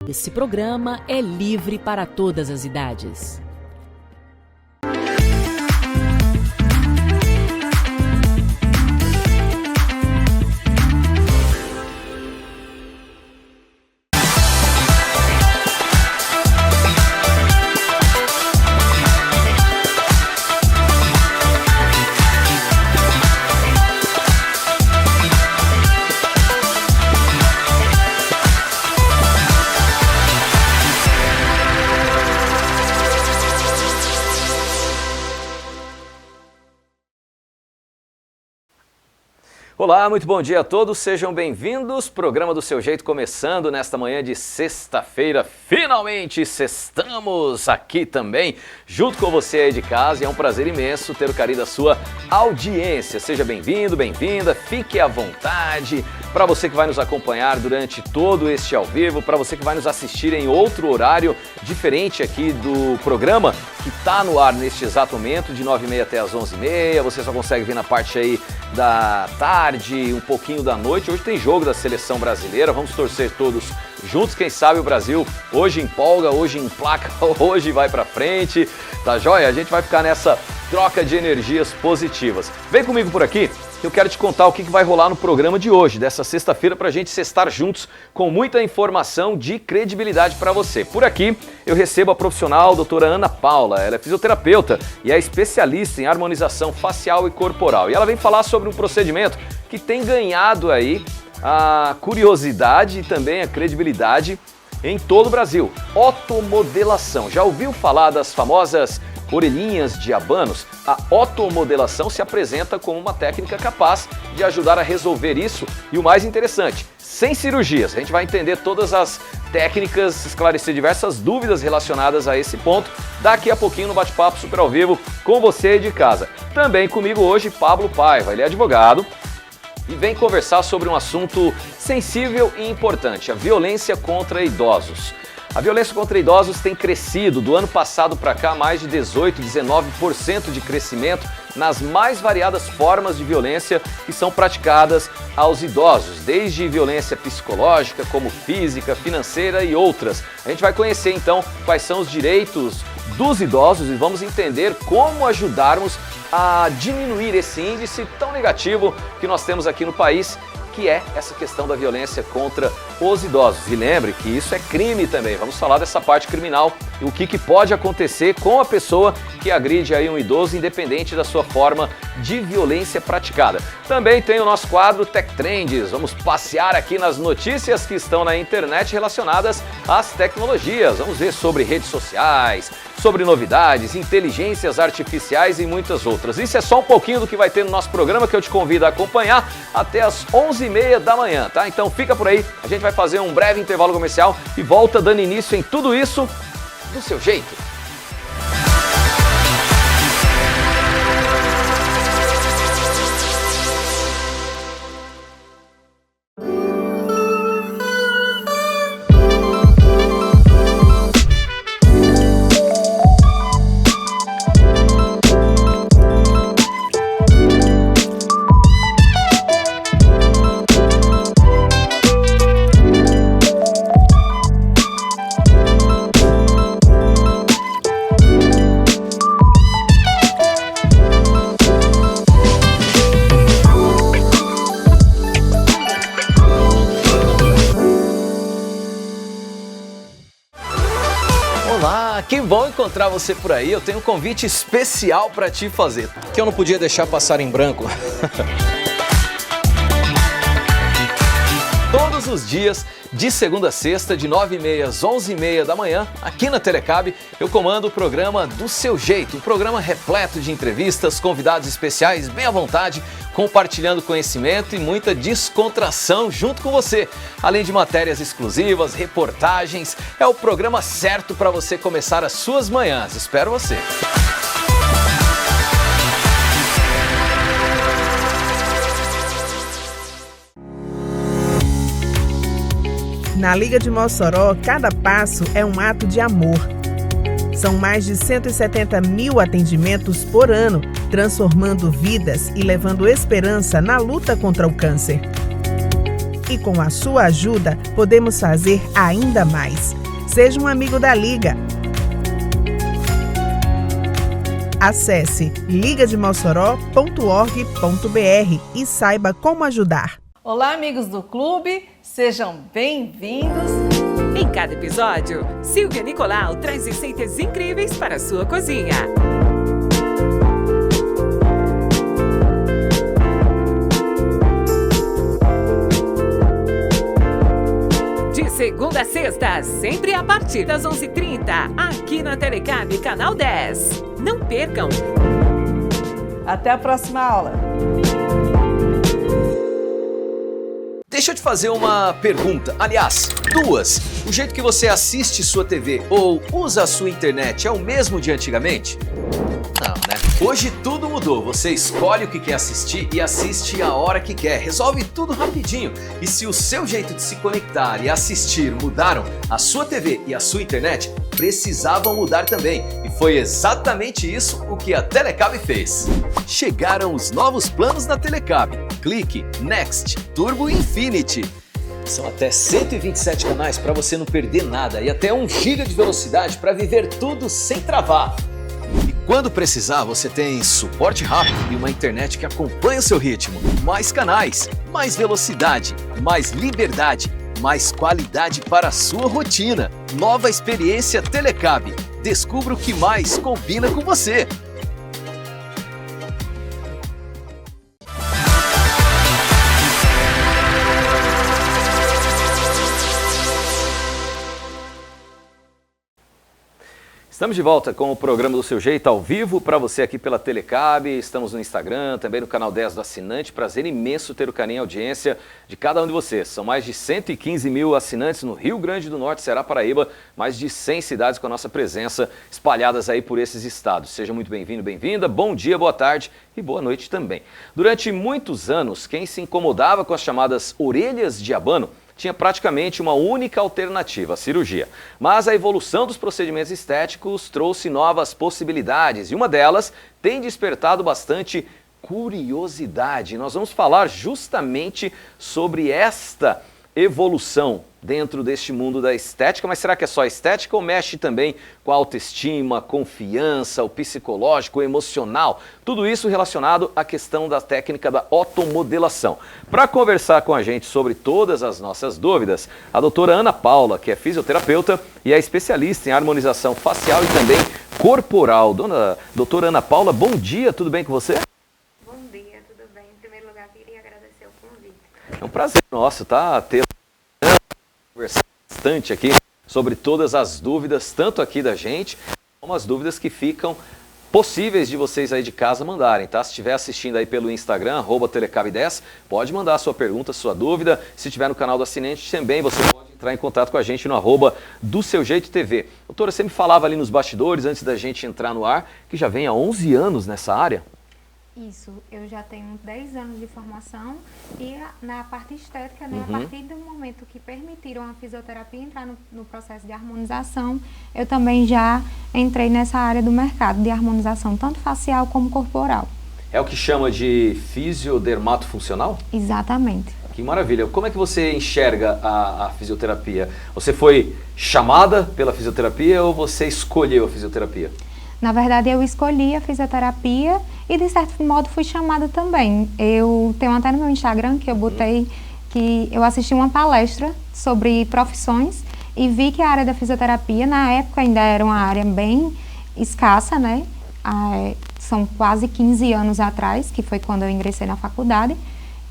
Esse programa é livre para todas as idades. Olá, muito bom dia a todos, sejam bem-vindos. Programa do Seu Jeito começando nesta manhã de sexta-feira. Finalmente sextamos aqui também, junto com você aí de casa, e é um prazer imenso ter o carinho da sua audiência. Seja bem-vindo, bem-vinda, fique à vontade. Para você que vai nos acompanhar durante todo este ao vivo, para você que vai nos assistir em outro horário diferente aqui do programa, que está no ar neste exato momento, de 9h30 até as 11h30, você só consegue vir na parte aí da tarde, um pouquinho da noite. Hoje tem jogo da seleção brasileira, vamos torcer todos juntos, quem sabe o Brasil hoje empolga, hoje emplaca, hoje vai pra frente, tá joia? A gente vai ficar nessa troca de energias positivas. Vem comigo por aqui, que eu quero te contar o que vai rolar no programa de hoje, dessa sexta-feira, pra gente sextar juntos com muita informação de credibilidade para você. Por aqui eu recebo a profissional doutora Ana Paula, ela é fisioterapeuta e é especialista em harmonização facial e corporal. E ela vem falar sobre um procedimento que tem ganhado aí a curiosidade e também a credibilidade em todo o Brasil. Otomodelação. Já ouviu falar das famosas orelhinhas de abanos? A otomodelação se apresenta como uma técnica capaz de ajudar a resolver isso e o mais interessante, sem cirurgias. A gente vai entender todas as técnicas, esclarecer diversas dúvidas relacionadas a esse ponto daqui a pouquinho no bate-papo super ao vivo com você de casa. Também comigo hoje Pablo Paiva, ele é advogado e vem conversar sobre um assunto sensível e importante, a violência contra idosos. A violência contra idosos tem crescido do ano passado para cá, mais de 18, 19% de crescimento nas mais variadas formas de violência que são praticadas aos idosos, desde violência psicológica, como física, financeira e outras. A gente vai conhecer então quais são os direitos dos idosos e vamos entender como ajudarmos a diminuir esse índice tão negativo que nós temos aqui no país, que é essa questão da violência contra os idosos. E lembre que isso é crime também. Vamos falar dessa parte criminal e o que pode acontecer com a pessoa que agride aí um idoso, independente da sua forma de violência praticada. Também tem o nosso quadro Tech Trends. Vamos passear aqui nas notícias que estão na internet relacionadas às tecnologias. Vamos ver sobre redes sociais, sobre novidades, inteligências artificiais e muitas outras. Isso é só um pouquinho do que vai ter no nosso programa, que eu te convido a acompanhar até as 11h30 da manhã, tá? Então fica por aí, a gente vai fazer um breve intervalo comercial e volta dando início em tudo isso do seu jeito. Que bom encontrar você por aí. Eu tenho um convite especial para te fazer, que eu não podia deixar passar em branco. Todos os dias, de segunda a sexta, de 9h30 às 11h30 da manhã, aqui na Telecab, eu comando o programa Do Seu Jeito, um programa repleto de entrevistas, convidados especiais, bem à vontade, compartilhando conhecimento e muita descontração junto com você. Além de matérias exclusivas, reportagens, é o programa certo para você começar as suas manhãs. Espero você! Na Liga de Mossoró, cada passo é um ato de amor. São mais de 170 mil atendimentos por ano, transformando vidas e levando esperança na luta contra o câncer. E com a sua ajuda, podemos fazer ainda mais. Seja um amigo da Liga. Acesse ligademossoró.org.br e saiba como ajudar. Olá, amigos do clube, sejam bem-vindos. Em cada episódio, Silvia Nicolau traz receitas incríveis para a sua cozinha. De segunda a sexta, sempre a partir das 11h30, aqui na Telecab Canal 10. Não percam! Até a próxima aula. Deixa eu te fazer uma pergunta, aliás, duas. O jeito que você assiste sua TV ou usa a sua internet é o mesmo de antigamente? Não, né? Hoje tudo mudou. Você escolhe o que quer assistir e assiste a hora que quer. Resolve tudo rapidinho. E se o seu jeito de se conectar e assistir mudaram, a sua TV e a sua internet precisavam mudar também. E foi exatamente isso o que a Telecab fez. Chegaram os novos planos da Telecab. Clique, Next, Turbo Infinity. São até 127 canais para você não perder nada e até 1 GB de velocidade para viver tudo sem travar. E quando precisar, você tem suporte rápido e uma internet que acompanha o seu ritmo. Mais canais, mais velocidade, mais liberdade, mais qualidade para a sua rotina. Nova experiência Telecab. Descubra o que mais combina com você. Estamos de volta com o programa do Seu Jeito ao vivo para você aqui pela Telecab. Estamos no Instagram, também no canal 10 do assinante. Prazer imenso ter o carinho e audiência de cada um de vocês. São mais de 115 mil assinantes no Rio Grande do Norte, Ceará, Paraíba. Mais de 100 cidades com a nossa presença espalhadas aí por esses estados. Seja muito bem-vindo, bem-vinda. Bom dia, boa tarde e boa noite também. Durante muitos anos, quem se incomodava com as chamadas orelhas de abano tinha praticamente uma única alternativa, a cirurgia. Mas a evolução dos procedimentos estéticos trouxe novas possibilidades e uma delas tem despertado bastante curiosidade. Nós vamos falar justamente sobre esta evolução dentro deste mundo da estética, mas será que é só estética ou mexe também com a autoestima, confiança, o psicológico, o emocional? Tudo isso relacionado à questão da técnica da otomodelação. Para conversar com a gente sobre todas as nossas dúvidas, a doutora Ana Paula, que é fisioterapeuta e é especialista em harmonização facial e também corporal. Doutora Ana Paula, bom dia, tudo bem com você? Bom dia, tudo bem? Em primeiro lugar, queria agradecer o convite. É um prazer nosso, tá? Conversar bastante aqui sobre todas as dúvidas, tanto aqui da gente, como as dúvidas que ficam possíveis de vocês aí de casa mandarem, tá? Se estiver assistindo aí pelo Instagram, @telecab10, pode mandar a sua pergunta, sua dúvida. Se estiver no canal do assinante também, você pode entrar em contato com a gente no @do Seu Jeito TV. Doutora, você me falava ali nos bastidores, antes da gente entrar no ar, que já vem há 11 anos nessa área? Isso, eu já tenho 10 anos de formação e na parte estética, né, a partir do momento que permitiram a fisioterapia entrar no processo de harmonização, eu também já entrei nessa área do mercado de harmonização, tanto facial como corporal. É o que chama de fisiodermatofuncional? Exatamente. Que maravilha. Como é que você enxerga a fisioterapia? Você foi chamada pela fisioterapia ou você escolheu a fisioterapia? Na verdade, eu escolhi a fisioterapia e, de certo modo, fui chamada também. Eu tenho até no meu Instagram que eu botei que eu assisti uma palestra sobre profissões e vi que a área da fisioterapia, na época, ainda era uma área bem escassa, né? São quase 15 anos atrás, que foi quando eu ingressei na faculdade,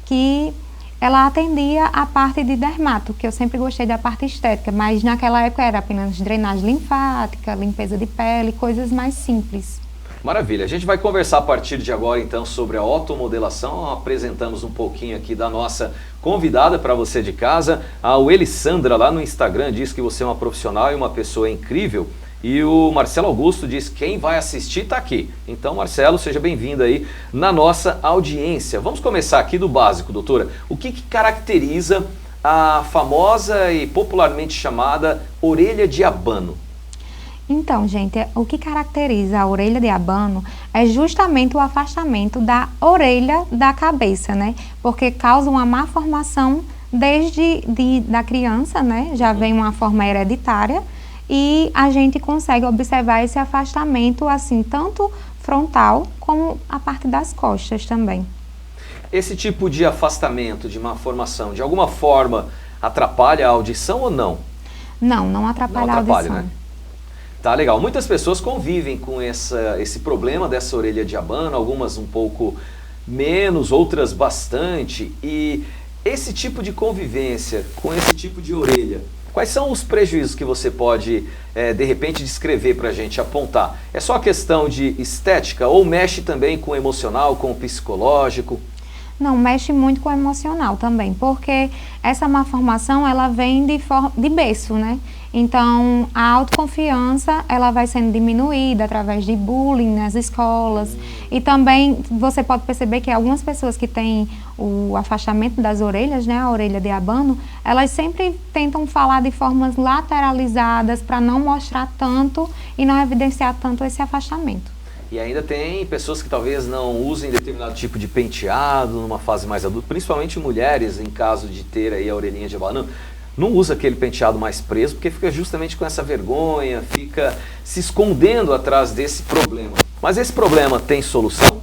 que ela atendia a parte de dermato, que eu sempre gostei da parte estética, mas naquela época era apenas drenagem linfática, limpeza de pele, coisas mais simples. Maravilha, a gente vai conversar a partir de agora então sobre a otomodelação. Apresentamos um pouquinho aqui da nossa convidada para você de casa. A Elisandra lá no Instagram diz que você é uma profissional e uma pessoa incrível. E o Marcelo Augusto diz: quem vai assistir está aqui. Então, Marcelo, seja bem-vindo aí na nossa audiência. Vamos começar aqui do básico, doutora. O que caracteriza a famosa e popularmente chamada orelha de abano? Então, gente, o que caracteriza a orelha de abano é justamente o afastamento da orelha da cabeça, né? Porque causa uma má formação desde da criança, né? Já vem uma forma hereditária e a gente consegue observar esse afastamento, assim, tanto frontal como a parte das costas também. Esse tipo de afastamento, de malformação, de alguma forma atrapalha a audição ou não? Não atrapalha a audição. Né? Tá legal. Muitas pessoas convivem com esse problema dessa orelha de abano, algumas um pouco menos, outras bastante. E esse tipo de convivência com esse tipo de orelha, quais são os prejuízos que você pode, de repente, descrever para a gente, apontar? É só questão de estética ou mexe também com o emocional, com o psicológico? Não, mexe muito com o emocional também, porque essa malformação, ela vem de berço, né? Então, a autoconfiança, ela vai sendo diminuída através de bullying nas escolas. E também, você pode perceber que algumas pessoas que têm o afastamento das orelhas, né, a orelha de abano, elas sempre tentam falar de formas lateralizadas para não mostrar tanto e não evidenciar tanto esse afastamento. E ainda tem pessoas que talvez não usem determinado tipo de penteado numa fase mais adulta, principalmente mulheres, em caso de ter aí a orelhinha de abano, não usa aquele penteado mais preso, porque fica justamente com essa vergonha, fica se escondendo atrás desse problema. Mas esse problema tem solução?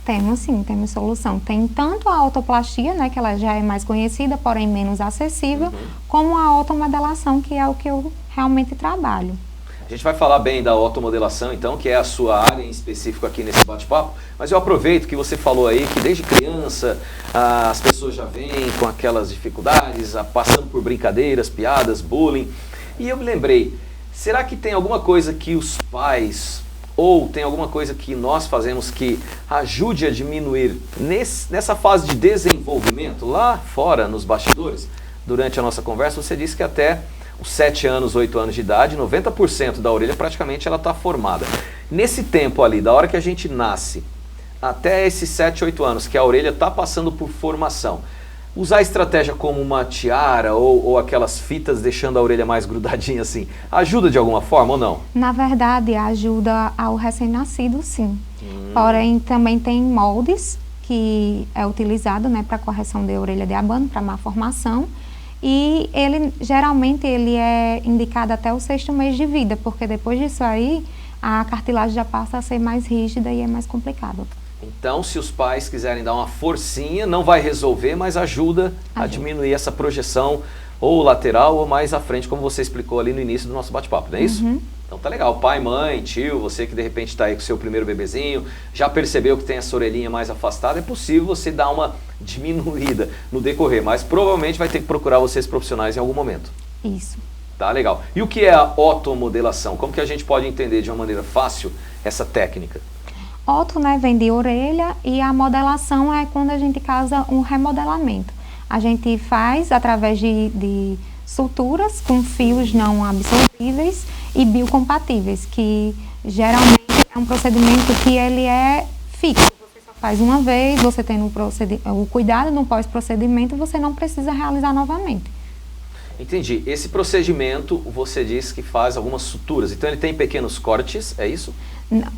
Temos sim, temos solução. Tem tanto a otoplastia, né, que ela já é mais conhecida, porém menos acessível, como a otomodelação, que é o que eu realmente trabalho. A gente vai falar bem da otomodelação, então, que é a sua área em específico aqui nesse bate-papo, mas eu aproveito que você falou aí que desde criança as pessoas já vêm com aquelas dificuldades, passando por brincadeiras, piadas, bullying, e eu me lembrei, será que tem alguma coisa que os pais, ou tem alguma coisa que nós fazemos que ajude a diminuir nessa fase de desenvolvimento, lá fora, nos bastidores? Durante a nossa conversa, você disse que até os 7 anos, 8 anos de idade, 90% da orelha praticamente ela está formada. Nesse tempo ali, da hora que a gente nasce, até esses 7, 8 anos, que a orelha está passando por formação, usar estratégia como uma tiara ou aquelas fitas deixando a orelha mais grudadinha assim, ajuda de alguma forma ou não? Na verdade, ajuda ao recém-nascido, sim. Porém, também tem moldes que é utilizado, né, para correção de orelha de abano, para malformação. E ele, geralmente, ele é indicado até o 6º mês de vida, porque depois disso aí, a cartilagem já passa a ser mais rígida e é mais complicado. Então, se os pais quiserem dar uma forcinha, não vai resolver, mas ajuda a diminuir essa projeção ou lateral ou mais à frente, como você explicou ali no início do nosso bate-papo, não é isso? Então tá legal. Pai, mãe, tio, você que de repente está aí com o seu primeiro bebezinho, já percebeu que tem essa orelhinha mais afastada, é possível você dar uma diminuída no decorrer, mas provavelmente vai ter que procurar vocês profissionais em algum momento. Isso. Tá legal. E o que é a otomodelação? Como que a gente pode entender de uma maneira fácil essa técnica? Oto, né, vem de orelha e a modelação é quando a gente causa um remodelamento. A gente faz através de suturas com fios não absorvíveis e biocompatíveis, que geralmente é um procedimento que ele é fixo. Você só faz uma vez, você tem o cuidado no pós-procedimento, você não precisa realizar novamente. Entendi. Esse procedimento, você disse que faz algumas suturas, então ele tem pequenos cortes, é isso?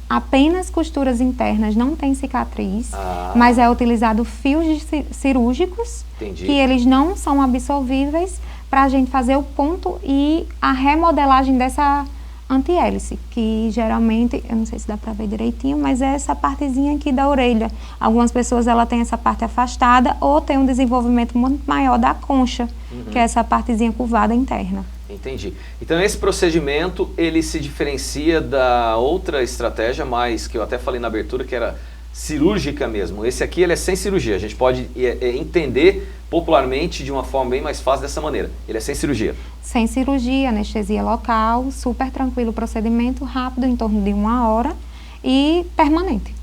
Apenas costuras internas, não tem cicatriz, mas é utilizado fios cirúrgicos, Entendi. que eles não são absorvíveis, para a gente fazer o ponto e a remodelagem dessa antihélice, que geralmente, eu não sei se dá para ver direitinho, mas é essa partezinha aqui da orelha. Algumas pessoas ela tem essa parte afastada ou tem um desenvolvimento muito maior da concha, que é essa partezinha curvada interna. Entendi. Então esse procedimento, ele se diferencia da outra estratégia, mais que eu até falei na abertura, que era cirúrgica mesmo. Esse aqui ele é sem cirurgia, a gente pode entender popularmente de uma forma bem mais fácil dessa maneira. Ele é sem cirurgia. Sem cirurgia, anestesia local, super tranquilo o procedimento, rápido, em torno de 1 hora e permanente.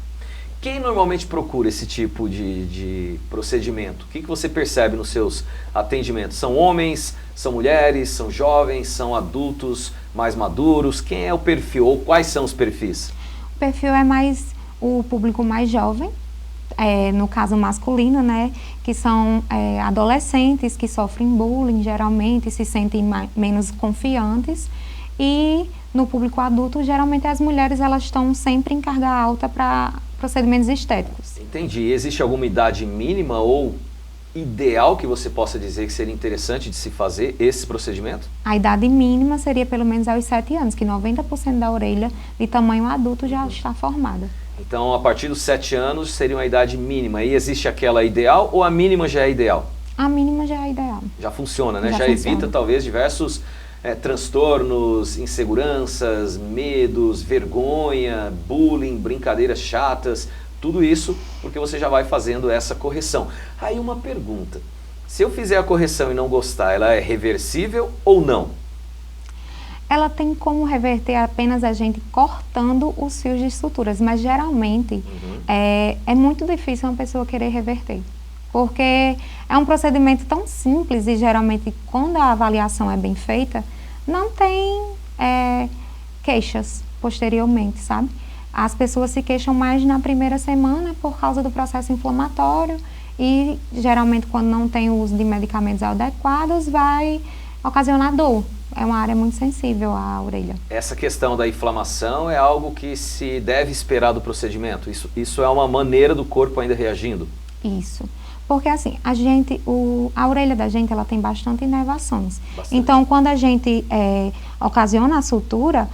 Quem normalmente procura esse tipo de procedimento? O que você percebe nos seus atendimentos? São homens, são mulheres, são jovens, são adultos mais maduros? Quem é o perfil ou quais são os perfis? O perfil é mais o público mais jovem, no caso masculino, né, que são adolescentes que sofrem bullying, geralmente se sentem menos confiantes, e no público adulto, geralmente as mulheres elas estão sempre em carga alta para procedimentos estéticos. Entendi. Existe alguma idade mínima ou ideal que você possa dizer que seria interessante de se fazer esse procedimento? A idade mínima seria pelo menos aos 7 anos, que 90% da orelha de tamanho adulto já está formada. Então, a partir dos 7 anos seria uma idade mínima. E existe aquela ideal ou a mínima já é ideal? A mínima já é ideal. Já funciona, né? Já Já funciona. evita talvez diversos transtornos, inseguranças, medos, vergonha, bullying, brincadeiras chatas, tudo isso porque você já vai fazendo essa correção. Aí uma pergunta, se eu fizer a correção e não gostar, ela é reversível ou não? Ela tem como reverter apenas a gente cortando os fios de suturas, mas geralmente é muito difícil uma pessoa querer reverter. Porque é um procedimento tão simples e geralmente quando a avaliação é bem feita, não tem queixas posteriormente, sabe? As pessoas se queixam mais na primeira semana por causa do processo inflamatório e geralmente quando não tem o uso de medicamentos adequados vai ocasionar dor. É uma área muito sensível à orelha. Essa questão da inflamação é algo que se deve esperar do procedimento? Isso é uma maneira do corpo ainda reagindo? Isso. Porque assim, a orelha da gente ela tem bastante inervações. Bastante. Então, quando a gente ocasiona a sutura,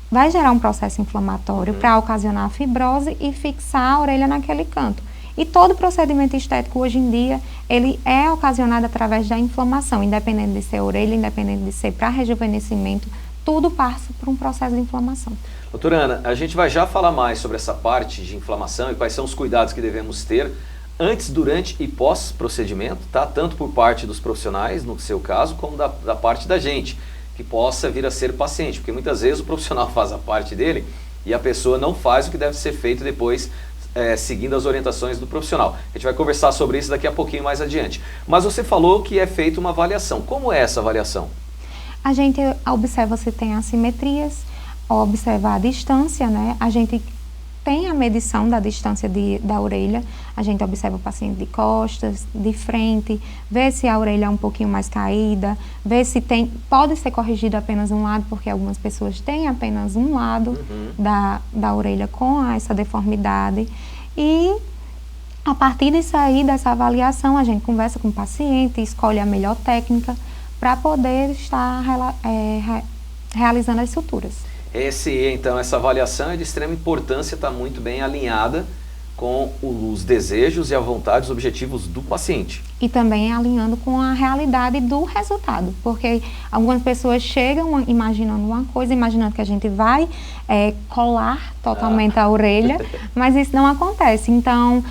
vai gerar um processo inflamatório para ocasionar a fibrose e fixar a orelha naquele canto. E todo procedimento estético hoje em dia, ele é ocasionado através da inflamação, independente de ser orelha, independente de ser para rejuvenescimento, tudo passa por um processo de inflamação. Doutora Ana, a gente vai já falar mais sobre essa parte de inflamação e quais são os cuidados que devemos ter antes, durante e pós-procedimento, tá? Tanto por parte dos profissionais, no seu caso, como da parte da gente, que possa vir a ser paciente, porque muitas vezes o profissional faz a parte dele e a pessoa não faz o que deve ser feito depois, seguindo as orientações do profissional. A gente vai conversar sobre isso daqui a pouquinho mais adiante. Mas você falou que é feita uma avaliação. Como é essa avaliação? A gente observa se tem assimetrias, observa a distância, né? A gente tem a medição da distância da orelha, a gente observa o paciente de costas, de frente, vê se a orelha é um pouquinho mais caída, vê se pode ser corrigido apenas um lado, porque algumas pessoas têm apenas um lado da orelha com essa deformidade. E a partir disso aí, dessa avaliação, a gente conversa com o paciente, escolhe a melhor técnica para poder estar realizando as suturas. Então, essa avaliação é de extrema importância, está muito bem alinhada com os desejos e a vontade, os objetivos do paciente. E também alinhando com a realidade do resultado, porque algumas pessoas chegam imaginando uma coisa, imaginando que a gente vai colar totalmente a orelha, mas isso não acontece. Então,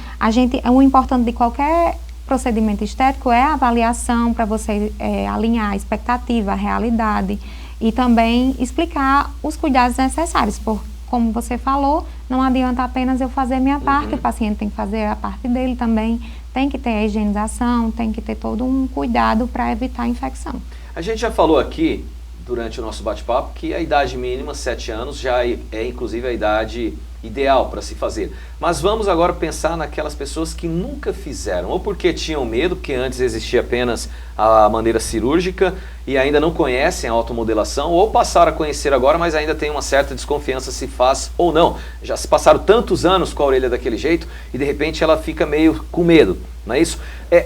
o importante de qualquer procedimento estético é a avaliação para você alinhar a expectativa, a realidade, e também explicar os cuidados necessários, porque, como você falou, não adianta apenas eu fazer a minha parte, o paciente tem que fazer a parte dele também, tem que ter a higienização, tem que ter todo um cuidado para evitar a infecção. A gente já falou aqui, durante o nosso bate-papo, que a idade mínima, 7 anos, já é inclusive a idade ideal para se fazer. Mas vamos agora pensar naquelas pessoas que nunca fizeram, ou porque tinham medo, porque antes existia apenas a maneira cirúrgica e ainda não conhecem a automodelação, ou passaram a conhecer agora, mas ainda tem uma certa desconfiança se faz ou não. Já se passaram tantos anos com a orelha daquele jeito e de repente ela fica meio com medo, não é isso?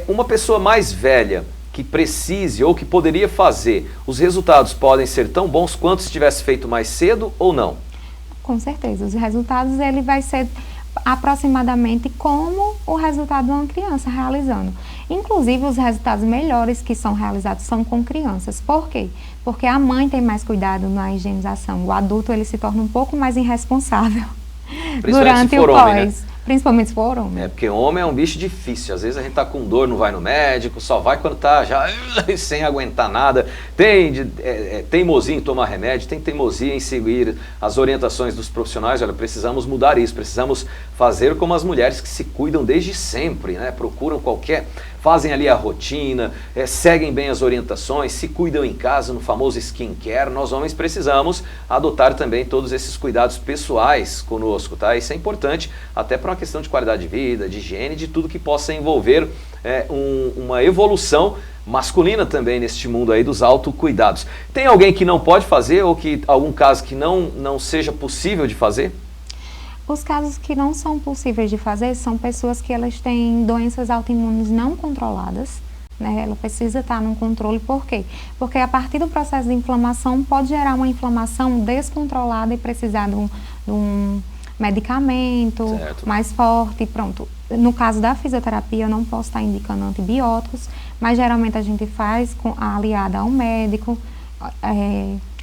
Uma pessoa mais velha que precise ou que poderia fazer, os resultados podem ser tão bons quanto se tivesse feito mais cedo ou não? Com certeza, os resultados ele vai ser aproximadamente como o resultado de uma criança realizando. Inclusive, os resultados melhores que são realizados são com crianças. Por quê? Porque a mãe tem mais cuidado na higienização. O adulto ele se torna um pouco mais irresponsável durante o pós. Homem, né? Principalmente se for homem. Porque homem é um bicho difícil. Às vezes a gente tá com dor, não vai no médico, só vai quando tá já sem aguentar nada. Tem teimosia em tomar remédio, tem teimosia em seguir as orientações dos profissionais. Olha, precisamos mudar isso, precisamos fazer como as mulheres que se cuidam desde sempre, né? Procuram fazem ali a rotina, seguem bem as orientações, se cuidam em casa no famoso skincare. Nós homens precisamos adotar também todos esses cuidados pessoais conosco, tá? Isso é importante até para uma questão de qualidade de vida, de higiene, de tudo que possa envolver uma evolução masculina também neste mundo aí dos autocuidados. Tem alguém que não pode fazer ou que algum caso que não seja possível de fazer? Os casos que não são possíveis de fazer são pessoas que elas têm doenças autoimunes não controladas, né? Ela precisa estar num controle, por quê? Porque a partir do processo de inflamação pode gerar uma inflamação descontrolada e precisar de um medicamento mais forte, pronto. No caso da fisioterapia, eu não posso estar indicando antibióticos, mas geralmente a gente faz aliada ao médico,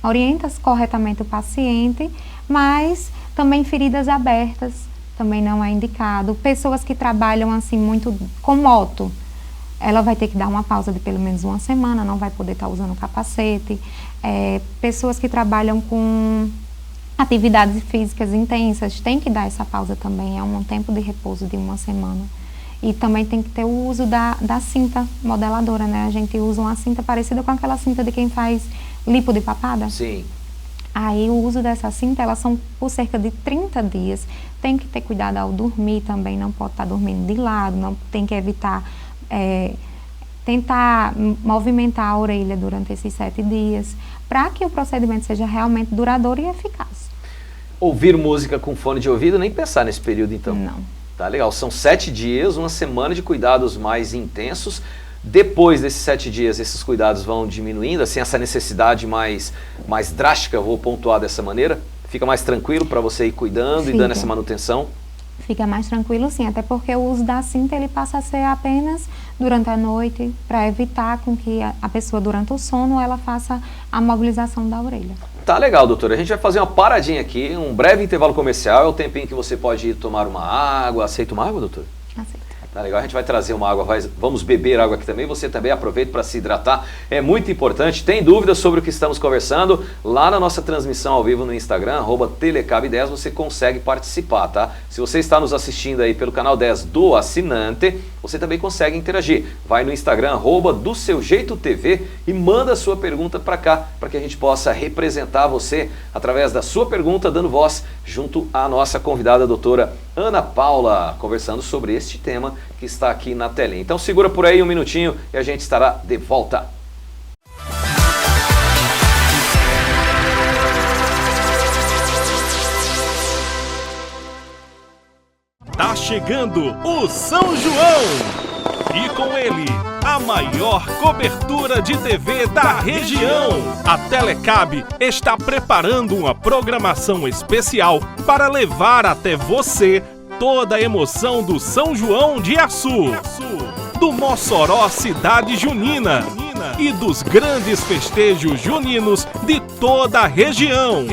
orienta corretamente o paciente, mas também feridas abertas também não é indicado. Pessoas que trabalham assim muito com moto, ela vai ter que dar uma pausa de pelo menos uma semana, não vai poder estar usando capacete. Pessoas que trabalham com atividades físicas intensas, tem que dar essa pausa também, é um tempo de repouso de uma semana. E também tem que ter o uso da cinta modeladora, né? A gente usa uma cinta parecida com aquela cinta de quem faz lipo de papada. Sim. Aí o uso dessa cinta, elas são por cerca de 30 dias. Tem que ter cuidado ao dormir também, não pode estar dormindo de lado, não tem que evitar, tentar movimentar a orelha durante esses 7 dias, para que o procedimento seja realmente duradouro e eficaz. Ouvir música com fone de ouvido, nem pensar nesse período então. Não. Tá legal, são 7 dias, uma semana de cuidados mais intensos. Depois desses 7 dias, esses cuidados vão diminuindo, assim, essa necessidade mais drástica, eu vou pontuar dessa maneira, fica mais tranquilo para você ir cuidando e dando essa manutenção? Fica mais tranquilo sim, até porque o uso da cinta ele passa a ser apenas durante a noite, para evitar com que a pessoa durante o sono ela faça a mobilização da orelha. Tá legal, doutora. A gente vai fazer uma paradinha aqui, um breve intervalo comercial, é o tempinho que você pode ir tomar uma água. Aceita uma água, doutor? Aceito. Tá legal, a gente vai trazer uma água, vamos beber água aqui também, você também aproveita para se hidratar, é muito importante. Tem dúvidas sobre o que estamos conversando? Lá na nossa transmissão ao vivo no Instagram, @telecab10, você consegue participar, tá? Se você está nos assistindo aí pelo canal 10 do assinante, você também consegue interagir. Vai no Instagram, @doSeuJeitoTV e manda a sua pergunta para cá, para que a gente possa representar você através da sua pergunta, dando voz junto à nossa convidada, a doutora Ana Paula, conversando sobre este tema que está aqui na telinha. Então segura por aí um minutinho e a gente estará de volta. Tá chegando o São João! E com ele, a maior cobertura de TV da região. A Telecab está preparando uma programação especial para levar até você toda a emoção do São João de Açu, do Mossoró Cidade Junina e dos grandes festejos juninos de toda a região.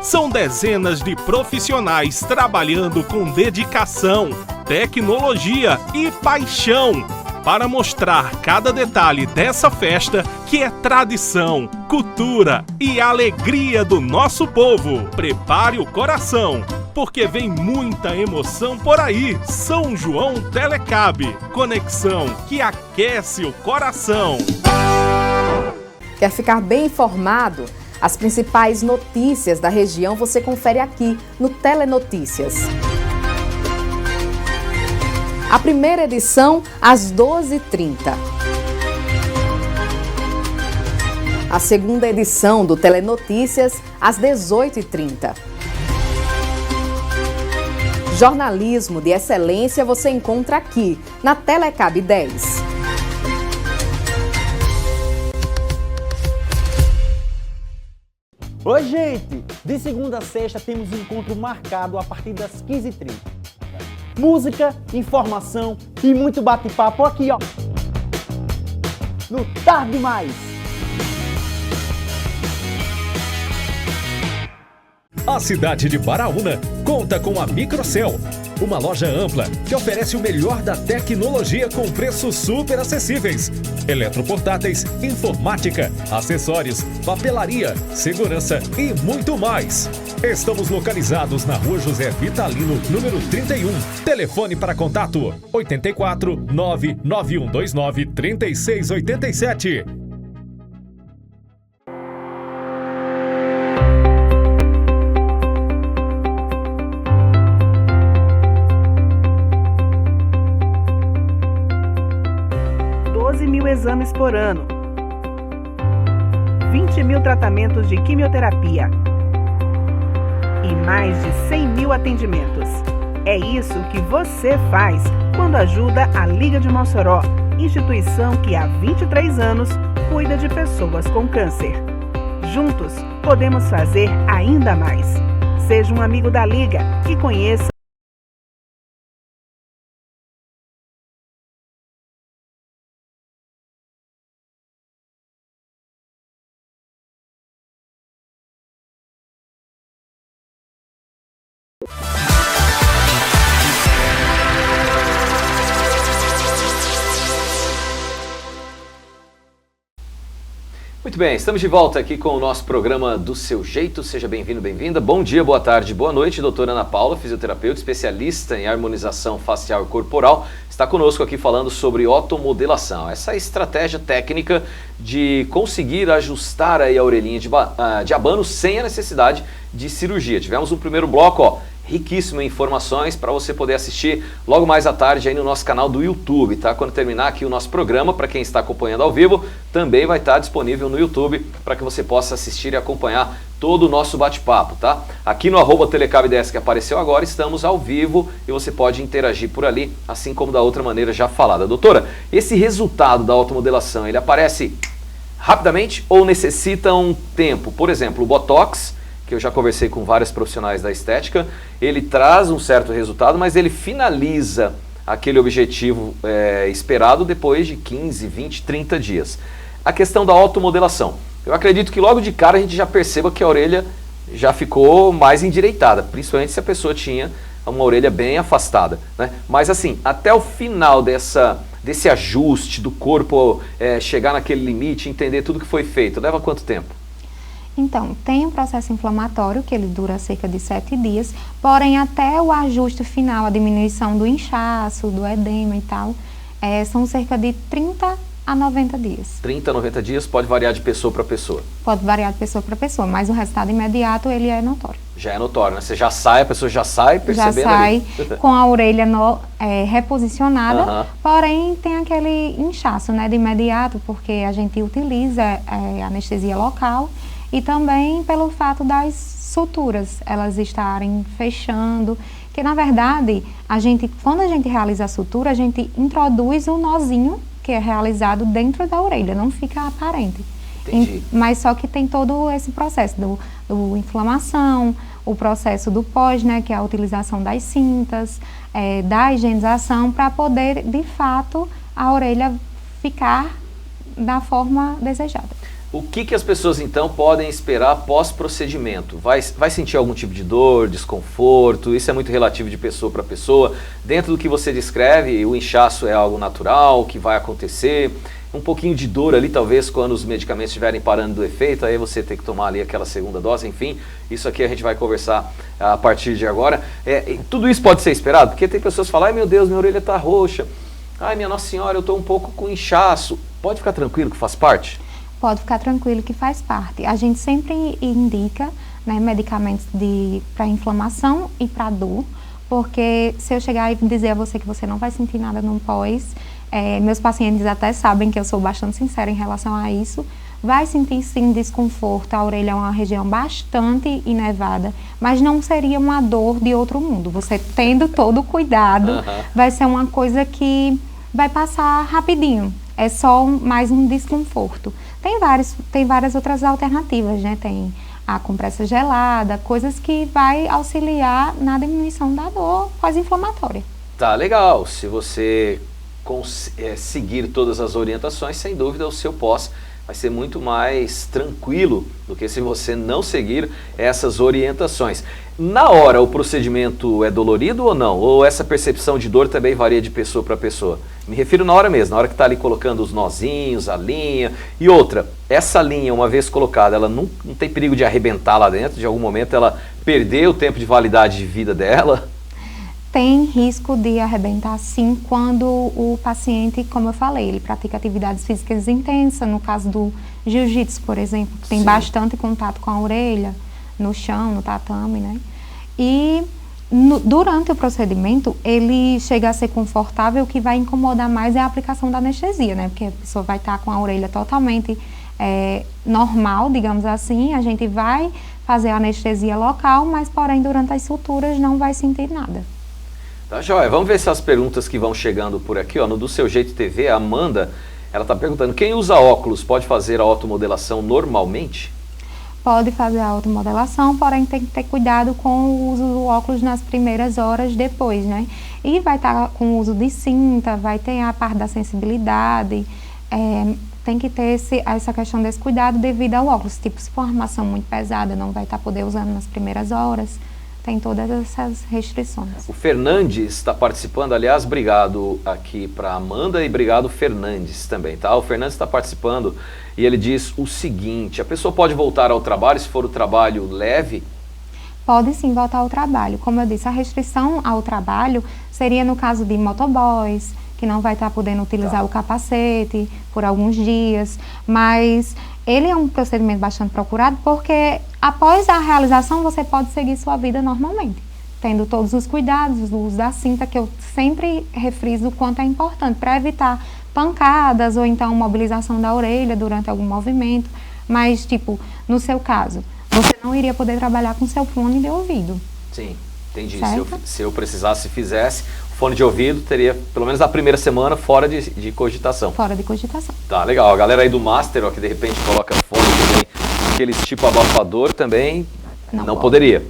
São dezenas de profissionais trabalhando com dedicação, tecnologia e paixão para mostrar cada detalhe dessa festa que é tradição, cultura e alegria do nosso povo. Prepare o coração, porque vem muita emoção por aí. São João Telecab, conexão que aquece o coração. Quer ficar bem informado? As principais notícias da região você confere aqui no Telenotícias. A primeira edição às 12h30. A segunda edição do Telenotícias às 18h30. Jornalismo de excelência você encontra aqui na Telecab 10. Oi, gente! De segunda a sexta temos um encontro marcado a partir das 15h30. Música, informação e muito bate-papo aqui, ó, no Tarde Mais. A cidade de Baraúna conta com a Microcel, uma loja ampla que oferece o melhor da tecnologia com preços super acessíveis. Eletroportáteis, informática, acessórios, papelaria, segurança e muito mais. Estamos localizados na Rua José Vitalino, número 31. Telefone para contato 84 99129 3687. Exames por ano, 20 mil tratamentos de quimioterapia, e mais de 100 mil atendimentos. É isso que você faz quando ajuda a Liga de Mossoró, instituição que há 23 anos cuida de pessoas com câncer. Juntos, podemos fazer ainda mais. Seja um amigo da Liga e conheça Muito bem, estamos de volta aqui com o nosso programa Do Seu Jeito. Seja bem-vindo, bem-vinda. Bom dia, boa tarde, boa noite. Doutora Ana Paula, fisioterapeuta, especialista em harmonização facial e corporal, está conosco aqui falando sobre otomodelação. Essa estratégia técnica de conseguir ajustar aí a orelhinha de abano sem a necessidade de cirurgia. Tivemos um primeiro bloco, riquíssimo em informações para você poder assistir logo mais à tarde aí no nosso canal do YouTube, tá? Quando terminar aqui o nosso programa, para quem está acompanhando ao vivo, também vai estar disponível no YouTube para que você possa assistir e acompanhar todo o nosso bate-papo, tá? Aqui no @telecab10 que apareceu agora, estamos ao vivo e você pode interagir por ali, assim como da outra maneira já falada. Doutora, esse resultado da automodelação, ele aparece rapidamente ou necessita um tempo? Por exemplo, o Botox, que eu já conversei com vários profissionais da estética, ele traz um certo resultado, mas ele finaliza aquele objetivo esperado depois de 15, 20, 30 dias. A questão da automodelação. Eu acredito que logo de cara a gente já perceba que a orelha já ficou mais endireitada, principalmente se a pessoa tinha uma orelha bem afastada, né? Mas assim, até o final desse ajuste do corpo chegar naquele limite, entender tudo que foi feito, leva quanto tempo? Então, tem um processo inflamatório que ele dura cerca de 7 dias, porém até o ajuste final, a diminuição do inchaço, do edema e tal, são cerca de 30 a 90 dias. 30 a 90 dias pode variar de pessoa para pessoa? Pode variar de pessoa para pessoa, mas o resultado imediato ele é notório. Já é notório, né? Você já sai, a pessoa já sai percebendo já sai ali. Com a orelha reposicionada, porém tem aquele inchaço, né, de imediato, porque a gente utiliza anestesia local e também pelo fato das suturas, elas estarem fechando, que na verdade, quando a gente realiza a sutura, a gente introduz um nozinho que é realizado dentro da orelha, não fica aparente. Entendi. Mas só que tem todo esse processo do inflamação, o processo do pós, né, que é a utilização das cintas, da higienização, para poder, de fato, a orelha ficar da forma desejada. O que as pessoas então podem esperar pós-procedimento? Vai sentir algum tipo de dor, desconforto? Isso é muito relativo de pessoa para pessoa. Dentro do que você descreve, o inchaço é algo natural, que vai acontecer. Um pouquinho de dor ali, talvez, quando os medicamentos estiverem parando do efeito, aí você tem que tomar ali aquela segunda dose, enfim. Isso aqui a gente vai conversar a partir de agora. Tudo isso pode ser esperado? Porque tem pessoas que falam, ai meu Deus, minha orelha está roxa. Ai minha Nossa Senhora, eu estou um pouco com inchaço. Pode ficar tranquilo que faz parte? Pode ficar tranquilo que faz parte. A gente sempre indica, né, medicamentos para inflamação e para dor, porque se eu chegar e dizer a você que você não vai sentir nada no pós, meus pacientes até sabem que eu sou bastante sincera em relação a isso, vai sentir sim desconforto, a orelha é uma região bastante innervada, mas não seria uma dor de outro mundo. Você tendo todo o cuidado, vai ser uma coisa que vai passar rapidinho, é só mais um desconforto. Tem várias outras alternativas, né? Tem a compressa gelada, coisas que vai auxiliar na diminuição da dor pós-inflamatória. Tá, legal. Se você seguir todas as orientações, sem dúvida o seu pós vai ser muito mais tranquilo do que se você não seguir essas orientações. Na hora, o procedimento é dolorido ou não? Ou essa percepção de dor também varia de pessoa para pessoa? Me refiro na hora mesmo, na hora que está ali colocando os nozinhos, a linha. E outra, essa linha, uma vez colocada, ela não tem perigo de arrebentar lá dentro, de algum momento ela perder o tempo de validade de vida dela? Tem risco de arrebentar sim quando o paciente, como eu falei, ele pratica atividades físicas intensas, no caso do jiu-jitsu, por exemplo, que tem bastante contato com a orelha, no chão, no tatame, né? E durante o procedimento, ele chega a ser confortável, o que vai incomodar mais é a aplicação da anestesia, né? Porque a pessoa vai estar com a orelha totalmente normal, digamos assim, a gente vai fazer a anestesia local, mas porém durante as suturas não vai sentir nada. Tá joia, vamos ver se as perguntas que vão chegando por aqui, ó, no Do Seu Jeito TV, a Amanda, ela está perguntando, quem usa óculos pode fazer a automodelação normalmente? Pode fazer a automodelação, porém tem que ter cuidado com o uso do óculos nas primeiras horas depois, né? E vai estar com o uso de cinta, vai ter a parte da sensibilidade, tem que ter essa questão desse cuidado devido ao óculos. Tipo, se for uma armação muito pesada, não vai estar poder usando nas primeiras horas. Tem todas essas restrições. O Fernandes está participando, aliás, obrigado aqui para Amanda e obrigado Fernandes também, tá? O Fernandes está participando e ele diz o seguinte, a pessoa pode voltar ao trabalho se for o trabalho leve? Pode sim voltar ao trabalho. Como eu disse, a restrição ao trabalho seria no caso de motoboys, que não vai estar podendo utilizar o capacete por alguns dias, mas ele é um procedimento bastante procurado porque após a realização você pode seguir sua vida normalmente, tendo todos os cuidados, o uso da cinta, que eu sempre refriso o quanto é importante para evitar pancadas ou então mobilização da orelha durante algum movimento, mas tipo, no seu caso, você não iria poder trabalhar com seu fone de ouvido. Sim, entendi. Certo? Se eu precisasse, fizesse, o fone de ouvido teria, pelo menos na primeira semana, fora de cogitação. Fora de cogitação. Tá, legal. A galera aí do Master, ó, que de repente coloca fone também, aqueles tipo abafador também, não poderia.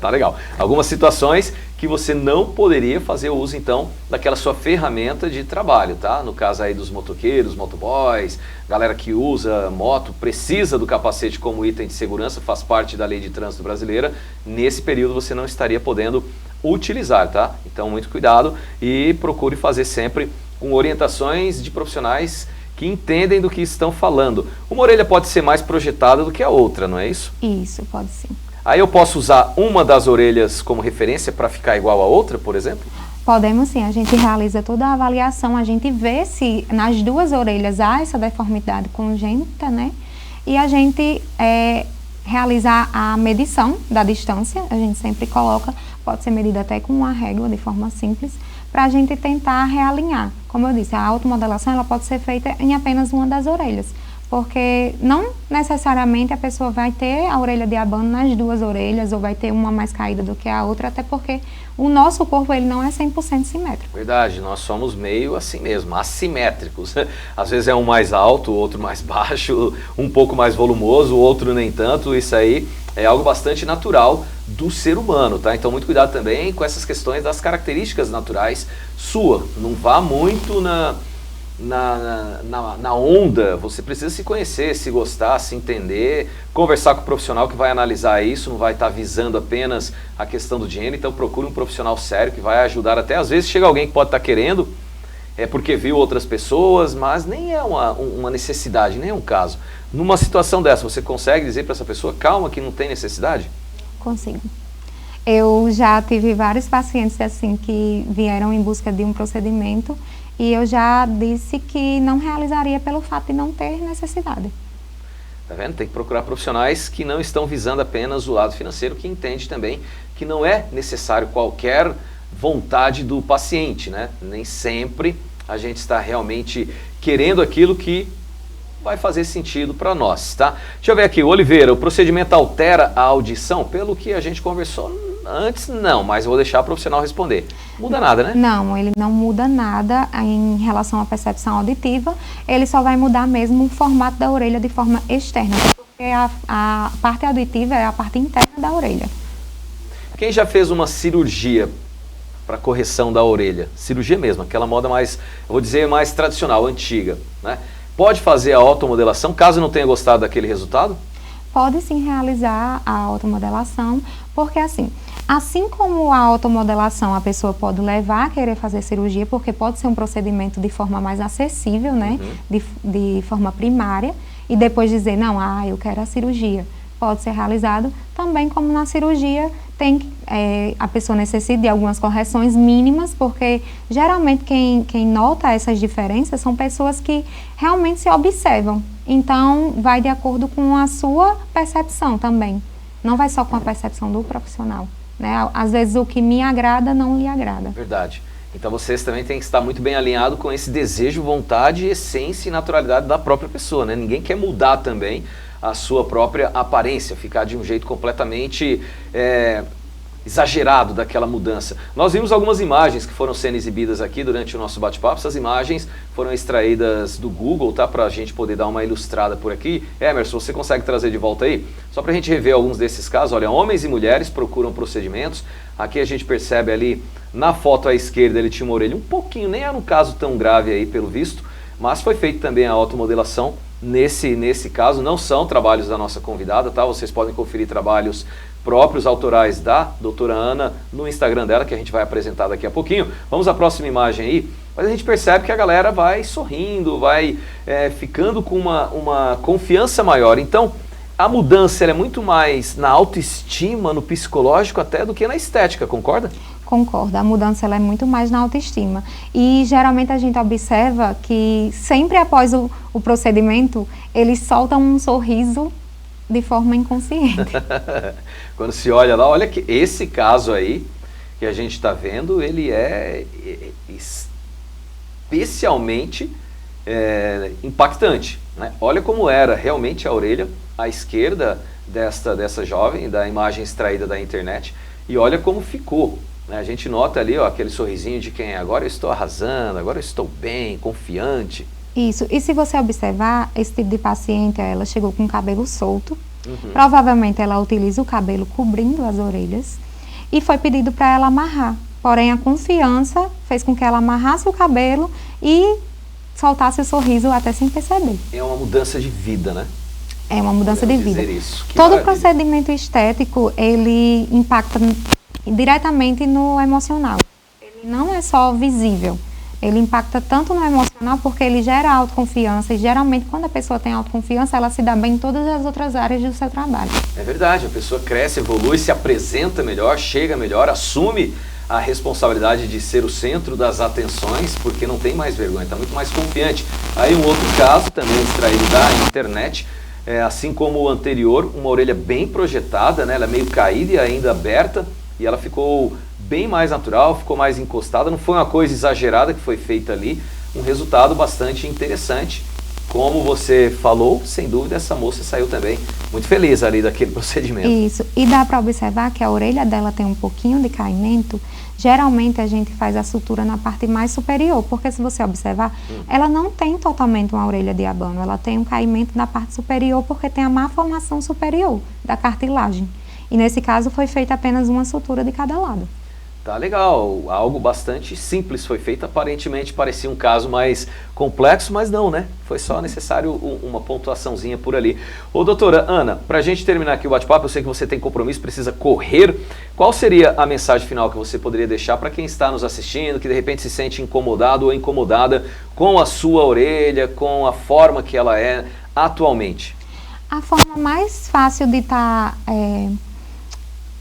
Tá legal. Algumas situações que você não poderia fazer o uso, então, daquela sua ferramenta de trabalho, tá? No caso aí dos motoqueiros, motoboys, galera que usa moto, precisa do capacete como item de segurança, faz parte da lei de trânsito brasileira, nesse período você não estaria podendo utilizar, tá? Então, muito cuidado e procure fazer sempre com orientações de profissionais que entendem do que estão falando. Uma orelha pode ser mais projetada do que a outra, não é isso? Isso, pode sim. Aí eu posso usar uma das orelhas como referência para ficar igual a outra, por exemplo? Podemos sim, a gente realiza toda a avaliação, a gente vê se nas duas orelhas há essa deformidade congênita, né? E a gente realiza a medição da distância, a gente sempre coloca, pode ser medida até com uma régua de forma simples, para a gente tentar realinhar. Como eu disse, a automodelação ela pode ser feita em apenas uma das orelhas, porque não necessariamente a pessoa vai ter a orelha de abano nas duas orelhas ou vai ter uma mais caída do que a outra, até porque o nosso corpo ele não é 100% simétrico. Verdade, nós somos meio assim mesmo, assimétricos. Às vezes é um mais alto, o outro mais baixo, um pouco mais volumoso, o outro nem tanto. Isso aí é algo bastante natural do ser humano, tá? Então muito cuidado também com essas questões das características naturais sua. Não vá muito na onda, você precisa se conhecer, se gostar, se entender, conversar com o profissional que vai analisar isso, não vai estar visando apenas a questão do dinheiro, então procure um profissional sério que vai ajudar até, às vezes chega alguém que pode estar querendo, porque viu outras pessoas, mas nem é uma necessidade, nem é um caso. Numa situação dessa, você consegue dizer para essa pessoa, calma que não tem necessidade? Consigo. Eu já tive vários pacientes assim que vieram em busca de um procedimento e eu já disse que não realizaria pelo fato de não ter necessidade. Tá vendo? Tem que procurar profissionais que não estão visando apenas o lado financeiro, que entende também que não é necessário qualquer vontade do paciente, né? Nem sempre a gente está realmente querendo aquilo que vai fazer sentido para nós, tá? Deixa eu ver aqui, Oliveira, o procedimento altera a audição? Pelo que a gente conversou antes, não, mas eu vou deixar o profissional responder. Muda nada, né? Não, ele não muda nada em relação à percepção auditiva, ele só vai mudar mesmo o formato da orelha de forma externa, porque a parte auditiva é a parte interna da orelha. Quem já fez uma cirurgia para correção da orelha, cirurgia mesmo, aquela moda mais, eu vou dizer, mais tradicional, antiga, né? Pode fazer a automodelação, caso não tenha gostado daquele resultado? Pode sim realizar a automodelação, porque assim como a automodelação a pessoa pode levar a querer fazer cirurgia, porque pode ser um procedimento de forma mais acessível, né, de forma primária, e depois dizer, não, eu quero a cirurgia. Pode ser realizado também como na cirurgia a pessoa necessita de algumas correções mínimas, porque geralmente quem nota essas diferenças são pessoas que realmente se observam. Então, vai de acordo com a sua percepção também. Não vai só com a percepção do profissional, né? Às vezes o que me agrada não lhe agrada. Verdade. Então vocês também têm que estar muito bem alinhado com esse desejo, vontade, essência e naturalidade da própria pessoa, né? Ninguém quer mudar também a sua própria aparência, ficar de um jeito completamente exagerado daquela mudança. Nós vimos algumas imagens que foram sendo exibidas aqui durante o nosso bate-papo. Essas imagens foram extraídas do Google, tá? Para a gente poder dar uma ilustrada por aqui. Emerson, você consegue trazer de volta aí? Só para a gente rever alguns desses casos. Olha, homens e mulheres procuram procedimentos. Aqui a gente percebe ali, na foto à esquerda, ele tinha uma orelha um pouquinho, nem era um caso tão grave aí pelo visto, mas foi feita também a automodelação. Nesse caso, não são trabalhos da nossa convidada, tá? Vocês podem conferir trabalhos próprios, autorais da doutora Ana no Instagram dela, que a gente vai apresentar daqui a pouquinho. Vamos à próxima imagem aí. Mas a gente percebe que a galera vai sorrindo, vai ficando com uma confiança maior. Então, a mudança ela é muito mais na autoestima, no psicológico até, do que na estética, concorda? Concordo, a mudança ela é muito mais na autoestima. E geralmente a gente observa que sempre após o procedimento, eles soltam um sorriso de forma inconsciente. Quando se olha lá, olha que esse caso aí que a gente está vendo, ele é especialmente impactante, né? Olha como era realmente a orelha à esquerda dessa jovem, da imagem extraída da internet, e olha como ficou. A gente nota ali, ó, aquele sorrisinho de quem agora eu estou arrasando, agora eu estou bem, confiante. Isso, e se você observar, esse tipo de paciente, ela chegou com o cabelo solto, provavelmente ela utiliza o cabelo cobrindo as orelhas, e foi pedido para ela amarrar. Porém, a confiança fez com que ela amarrasse o cabelo e soltasse o sorriso até sem perceber. É uma mudança de vida, né? É uma mudança de vida. Todo maravilha. Procedimento estético, ele impacta diretamente no emocional. Ele não é só visível, ele impacta tanto no emocional porque ele gera autoconfiança e geralmente quando a pessoa tem autoconfiança ela se dá bem em todas as outras áreas do seu trabalho. É verdade, a pessoa cresce, evolui, se apresenta melhor, chega melhor, assume a responsabilidade de ser o centro das atenções porque não tem mais vergonha, está muito mais confiante. Aí um outro caso também extraído da internet, assim como o anterior, uma orelha bem projetada, né? Ela é meio caída e ainda aberta, e ela ficou bem mais natural, ficou mais encostada, não foi uma coisa exagerada que foi feita ali, um resultado bastante interessante. Como você falou, sem dúvida essa moça saiu também muito feliz ali daquele procedimento. Isso, e dá para observar que a orelha dela tem um pouquinho de caimento. Geralmente a gente faz a sutura na parte mais superior, porque se você observar, ela não tem totalmente uma orelha de abano, ela tem um caimento na parte superior porque tem a malformação superior da cartilagem. E nesse caso foi feita apenas uma sutura de cada lado. Tá legal, algo bastante simples foi feito, aparentemente parecia um caso mais complexo, mas não, né? Foi só necessário uma pontuaçãozinha por ali. Ô doutora Ana, pra gente terminar aqui o bate-papo, eu sei que você tem compromisso, precisa correr. Qual seria a mensagem final que você poderia deixar para quem está nos assistindo, que de repente se sente incomodado ou incomodada com a sua orelha, com a forma que ela é atualmente? A forma mais fácil de estar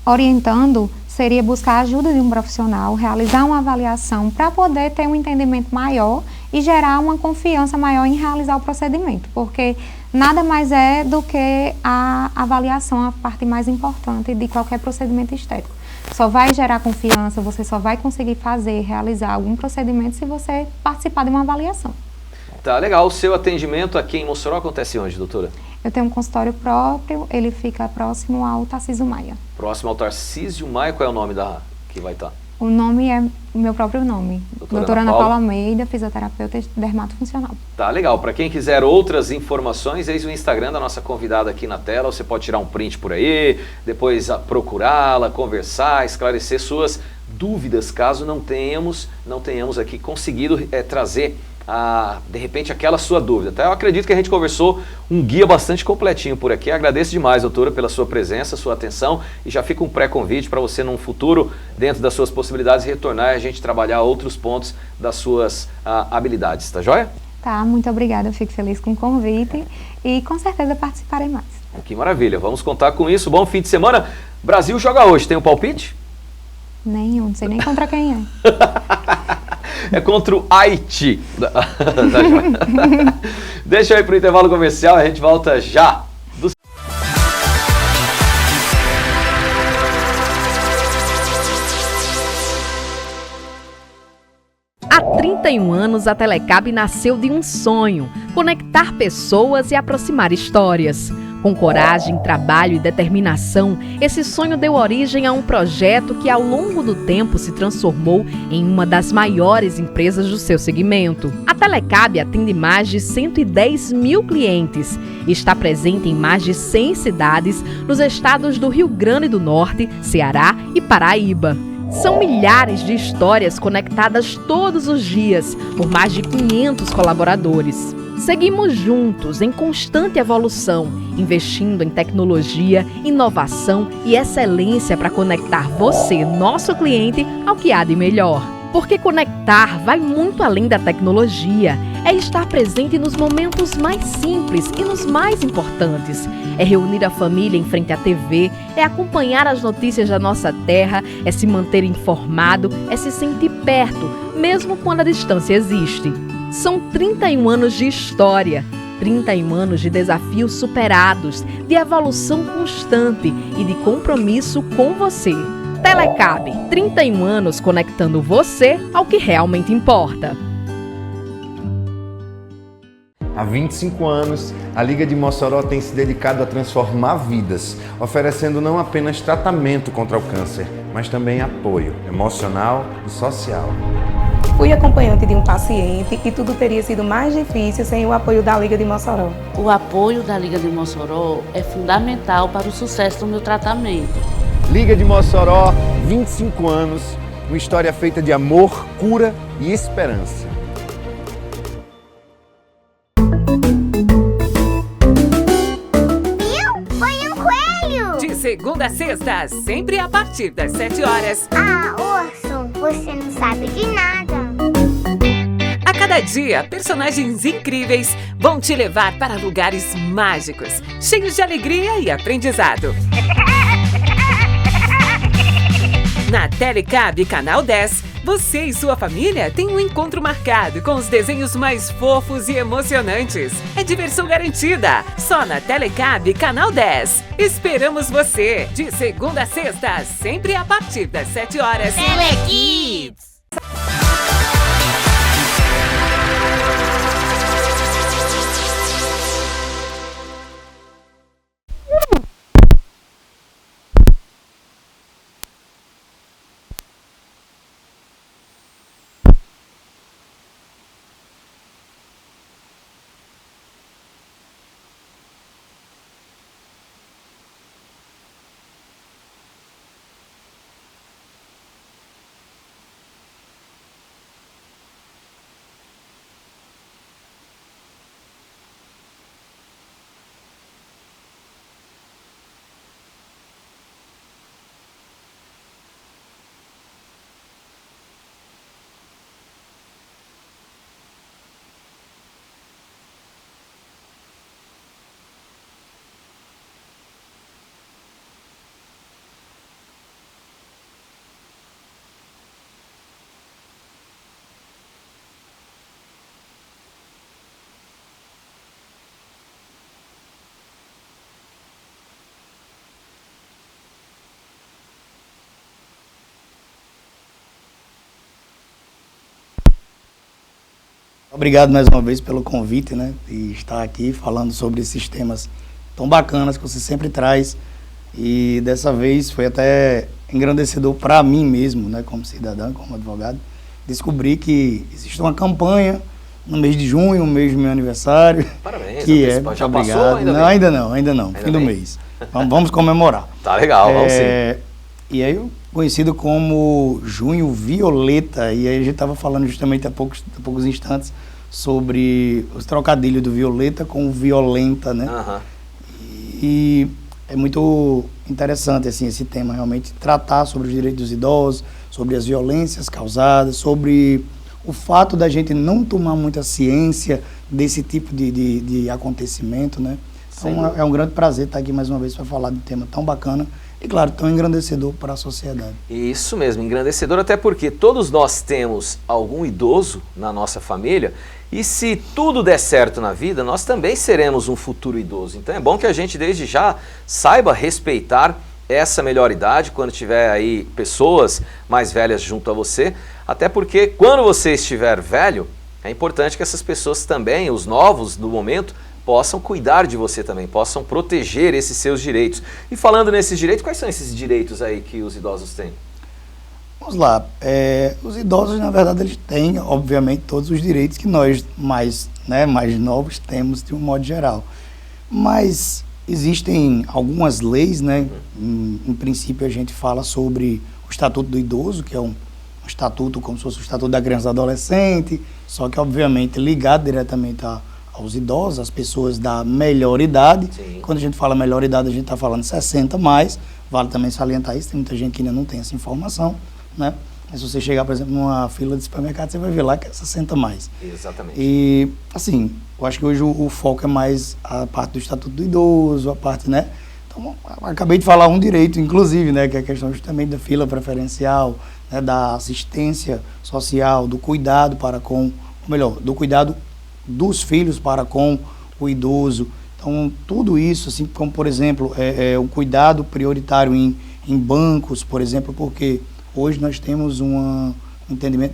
orientando seria buscar a ajuda de um profissional, realizar uma avaliação para poder ter um entendimento maior e gerar uma confiança maior em realizar o procedimento, porque nada mais é do que a avaliação, a parte mais importante de qualquer procedimento estético. Só vai gerar confiança, você só vai conseguir fazer, realizar algum procedimento se você participar de uma avaliação. Tá legal, o seu atendimento aqui em Mossoró acontece onde, doutora? Eu tenho um consultório próprio, ele fica próximo ao Tarcísio Maia. Próximo ao Tarcísio Maia, qual é o nome que vai estar? O nome é o meu próprio nome. Doutora Ana Paula Almeida, fisioterapeuta dermatofuncional. Tá legal, para quem quiser outras informações, eis o Instagram da nossa convidada aqui na tela, você pode tirar um print por aí, depois procurá-la, conversar, esclarecer suas dúvidas, caso não tenhamos aqui conseguido trazer de repente aquela sua dúvida, tá? Eu acredito que a gente conversou um guia bastante completinho por aqui. Agradeço demais, doutora, pela sua presença, sua atenção, e já fica um pré-convite para você num futuro, dentro das suas possibilidades, retornar e a gente trabalhar outros pontos das suas habilidades, tá joia? Tá, muito obrigada, eu fico feliz com o convite e com certeza participarei mais. Que maravilha, vamos contar com isso. Bom fim de semana. Brasil joga hoje, tem um palpite? Nenhum, não sei nem contra quem é. É contra o Haiti. Deixa eu ir para o intervalo comercial, a gente volta já. 31 anos, a Telecab nasceu de um sonho: conectar pessoas e aproximar histórias. Com coragem, trabalho e determinação, esse sonho deu origem a um projeto que ao longo do tempo se transformou em uma das maiores empresas do seu segmento. A Telecab atende mais de 110 mil clientes e está presente em mais de 100 cidades nos estados do Rio Grande do Norte, Ceará e Paraíba. São milhares de histórias conectadas todos os dias por mais de 500 colaboradores. Seguimos juntos em constante evolução, investindo em tecnologia, inovação e excelência para conectar você, nosso cliente, ao que há de melhor. Porque conectar vai muito além da tecnologia. É estar presente nos momentos mais simples e nos mais importantes. É reunir a família em frente à TV, é acompanhar as notícias da nossa terra, é se manter informado, é se sentir perto, mesmo quando a distância existe. São 31 anos de história, 31 anos de desafios superados, de evolução constante e de compromisso com você. Telecab, 31 anos conectando você ao que realmente importa. Há 25 anos, a Liga de Mossoró tem se dedicado a transformar vidas, oferecendo não apenas tratamento contra o câncer, mas também apoio emocional e social. Fui acompanhante de um paciente e tudo teria sido mais difícil sem o apoio da Liga de Mossoró. O apoio da Liga de Mossoró é fundamental para o sucesso do meu tratamento. Liga de Mossoró, 25 anos, uma história feita de amor, cura e esperança. Foi um coelho! De segunda a sexta, sempre a partir das 7 horas. Ah, Orson, você não sabe de nada. A cada dia, personagens incríveis vão te levar para lugares mágicos, cheios de alegria e aprendizado. Na Telecab Canal 10, você e sua família têm um encontro marcado com os desenhos mais fofos e emocionantes. É diversão garantida, só na Telecab Canal 10. Esperamos você, de segunda a sexta, sempre a partir das 7 horas. Telekids! Obrigado mais uma vez pelo convite, né, de estar aqui falando sobre esses temas tão bacanas que você sempre traz. E dessa vez foi até engrandecedor para mim mesmo, né, como cidadão, como advogado, descobrir que existe uma campanha no mês de junho, o mês do meu aniversário. Parabéns, que é, já obrigado. passou? Ainda não, fim do mês. Vamos comemorar. Tá legal, vamos sim. E aí, conhecido como Junho Violeta, e aí a gente estava falando justamente há poucos instantes sobre os trocadilhos do violeta com violenta, né? Uhum. E é muito interessante assim, esse tema, realmente, tratar sobre os direitos dos idosos, sobre as violências causadas, sobre o fato da gente não tomar muita ciência desse tipo de acontecimento, né? Então é um grande prazer estar aqui mais uma vez para falar de um tema tão bacana e, claro, tão engrandecedor para a sociedade. Isso mesmo, engrandecedor, até porque todos nós temos algum idoso na nossa família e se tudo der certo na vida, nós também seremos um futuro idoso. Então é bom que a gente desde já saiba respeitar essa melhor idade, quando tiver aí pessoas mais velhas junto a você, até porque quando você estiver velho, é importante que essas pessoas também, os novos do momento, possam cuidar de você também, possam proteger esses seus direitos. E falando nesses direitos, quais são esses direitos aí que os idosos têm? Vamos lá, os idosos, na verdade, eles têm, obviamente, todos os direitos que nós mais novos temos de um modo geral. Mas existem algumas leis, né? Em princípio a gente fala sobre o Estatuto do Idoso, que é um estatuto como se fosse o Estatuto da Criança e do Adolescente, só que obviamente ligado diretamente aos idosos, às pessoas da melhor idade. Sim. Quando a gente fala melhor idade, a gente está falando 60 mais, vale também salientar isso, tem muita gente que ainda não tem essa informação, né? Mas se você chegar, por exemplo, numa fila de supermercado, você vai ver lá que é 60 mais. Exatamente. E, assim, eu acho que hoje o foco é mais a parte do Estatuto do Idoso, a parte, né? Então, acabei de falar um direito, inclusive, né? Que é a questão justamente da fila preferencial, né? Da assistência social, do cuidado para com, ou melhor, do cuidado dos filhos para com o idoso. Então, tudo isso, assim, como, por exemplo, um cuidado prioritário em bancos, por exemplo, porque hoje nós temos um entendimento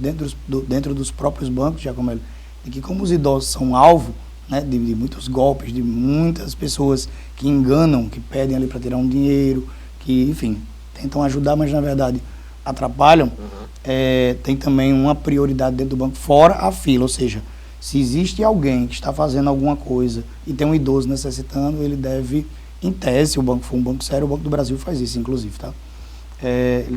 dentro dos próprios bancos, Giacomelli, de que como os idosos são alvo, né, de muitos golpes, de muitas pessoas que enganam, que pedem ali para tirar um dinheiro, que, enfim, tentam ajudar, mas na verdade atrapalham, tem também uma prioridade dentro do banco, fora a fila, ou seja, se existe alguém que está fazendo alguma coisa e tem um idoso necessitando, ele deve, em tese, se o banco for um banco sério, o Banco do Brasil faz isso, inclusive, tá?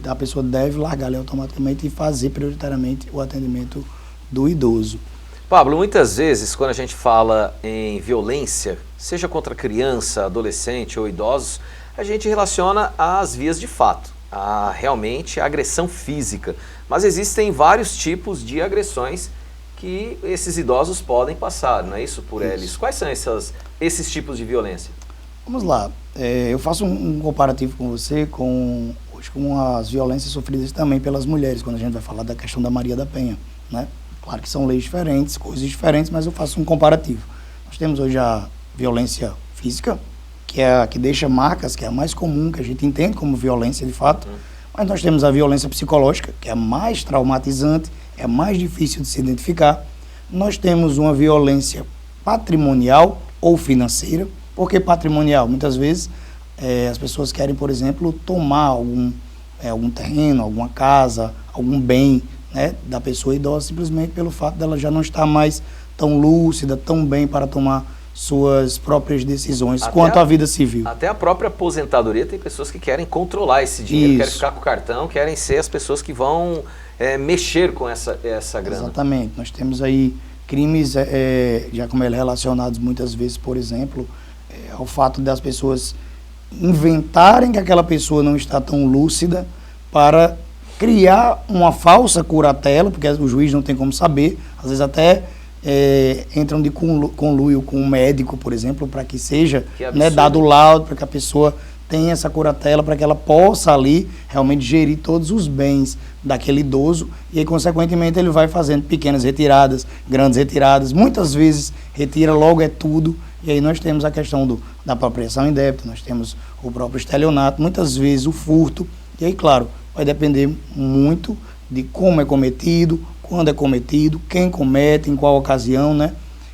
A pessoa deve largar ali automaticamente e fazer prioritariamente o atendimento do idoso. Pablo, muitas vezes quando a gente fala em violência, seja contra criança, adolescente ou idosos, a gente relaciona às vias de fato, realmente a agressão física. Mas existem vários tipos de agressões que esses idosos podem passar, não é isso, por eles? Quais são esses tipos de violência? Vamos lá, eu faço um comparativo com você com as violências sofridas também pelas mulheres, quando a gente vai falar da questão da Maria da Penha, né? Claro que são leis diferentes, coisas diferentes, mas eu faço um comparativo. Nós temos hoje a violência física, que é a que deixa marcas, que é a mais comum, que a gente entende como violência de fato, mas nós temos a violência psicológica, que é a mais traumatizante, é a mais difícil de se identificar. Nós temos uma violência patrimonial ou financeira. Por que patrimonial? Muitas vezes as pessoas querem, por exemplo, tomar algum terreno, alguma casa, algum bem, né, da pessoa idosa, simplesmente pelo fato dela já não estar mais tão lúcida, tão bem para tomar suas próprias decisões quanto à vida civil. Até a própria aposentadoria tem pessoas que querem controlar esse dinheiro, querem ficar com o cartão, querem ser as pessoas que vão mexer com essa grana. Exatamente. Nós temos aí crimes, já como relacionados muitas vezes, por exemplo, ao fato das pessoas inventarem que aquela pessoa não está tão lúcida para criar uma falsa curatela, porque o juiz não tem como saber, às vezes até entram de conluio com um médico, por exemplo, para que seja, né, dado o laudo, para que a pessoa tenha essa curatela, para que ela possa ali realmente gerir todos os bens daquele idoso, e aí consequentemente ele vai fazendo pequenas retiradas, grandes retiradas, muitas vezes retira logo tudo, e aí nós temos a questão da apropriação indébita, nós temos o próprio estelionato, muitas vezes o furto, e aí claro, vai depender muito de como é cometido, quando é cometido, quem comete, em qual ocasião, né?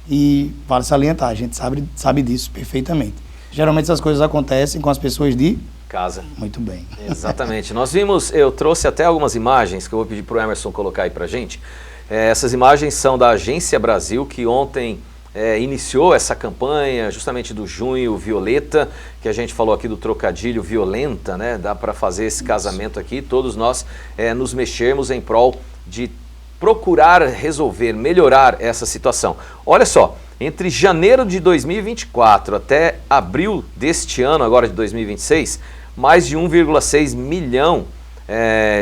E vale salientar, a gente sabe disso perfeitamente. Geralmente essas coisas acontecem com as pessoas de casa. Muito bem. Exatamente. Nós vimos, eu trouxe até algumas imagens que eu vou pedir para o Emerson colocar aí para a gente. Essas imagens são da Agência Brasil, que ontem iniciou essa campanha justamente do Junho Violeta, que a gente falou aqui do trocadilho violenta, né? Dá para fazer esse casamento aqui, todos nós nos mexermos em prol de procurar resolver, melhorar essa situação. Olha só, entre janeiro de 2024 até abril deste ano, agora de 2026, mais de 1,6 milhão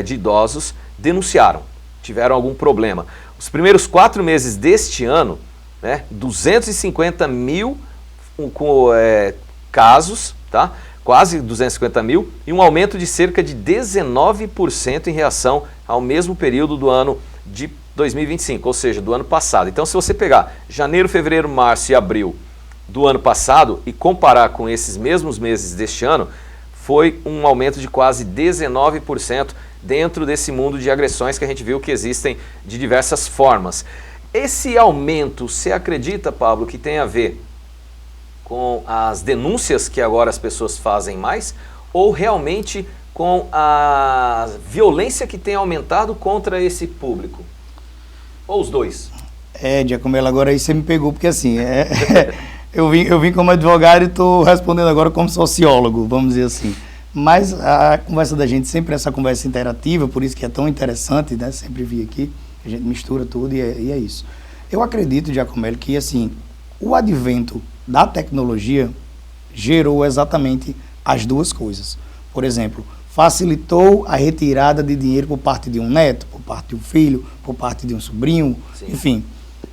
de idosos denunciaram, tiveram algum problema. Os primeiros 4 meses deste ano, 250 mil casos, tá? Quase 250 mil, e um aumento de cerca de 19% em relação ao mesmo período do ano de 2025, ou seja, do ano passado. Então, se você pegar janeiro, fevereiro, março e abril do ano passado e comparar com esses mesmos meses deste ano, foi um aumento de quase 19% dentro desse mundo de agressões que a gente viu que existem de diversas formas. Esse aumento, você acredita, Pablo, que tem a ver com as denúncias que agora as pessoas fazem mais, ou realmente com a violência que tem aumentado contra esse público? Ou os dois? Giacomello, agora aí você me pegou, porque assim, eu vim como advogado e estou respondendo agora como sociólogo, vamos dizer assim. Mas a conversa da gente sempre é essa conversa interativa, por isso que é tão interessante, né? Sempre vir aqui, a gente mistura tudo e é isso. Eu acredito, Giacomello, que assim, o advento da tecnologia gerou exatamente as duas coisas. Por exemplo, facilitou a retirada de dinheiro por parte de um neto, por parte de um filho, por parte de um sobrinho, enfim.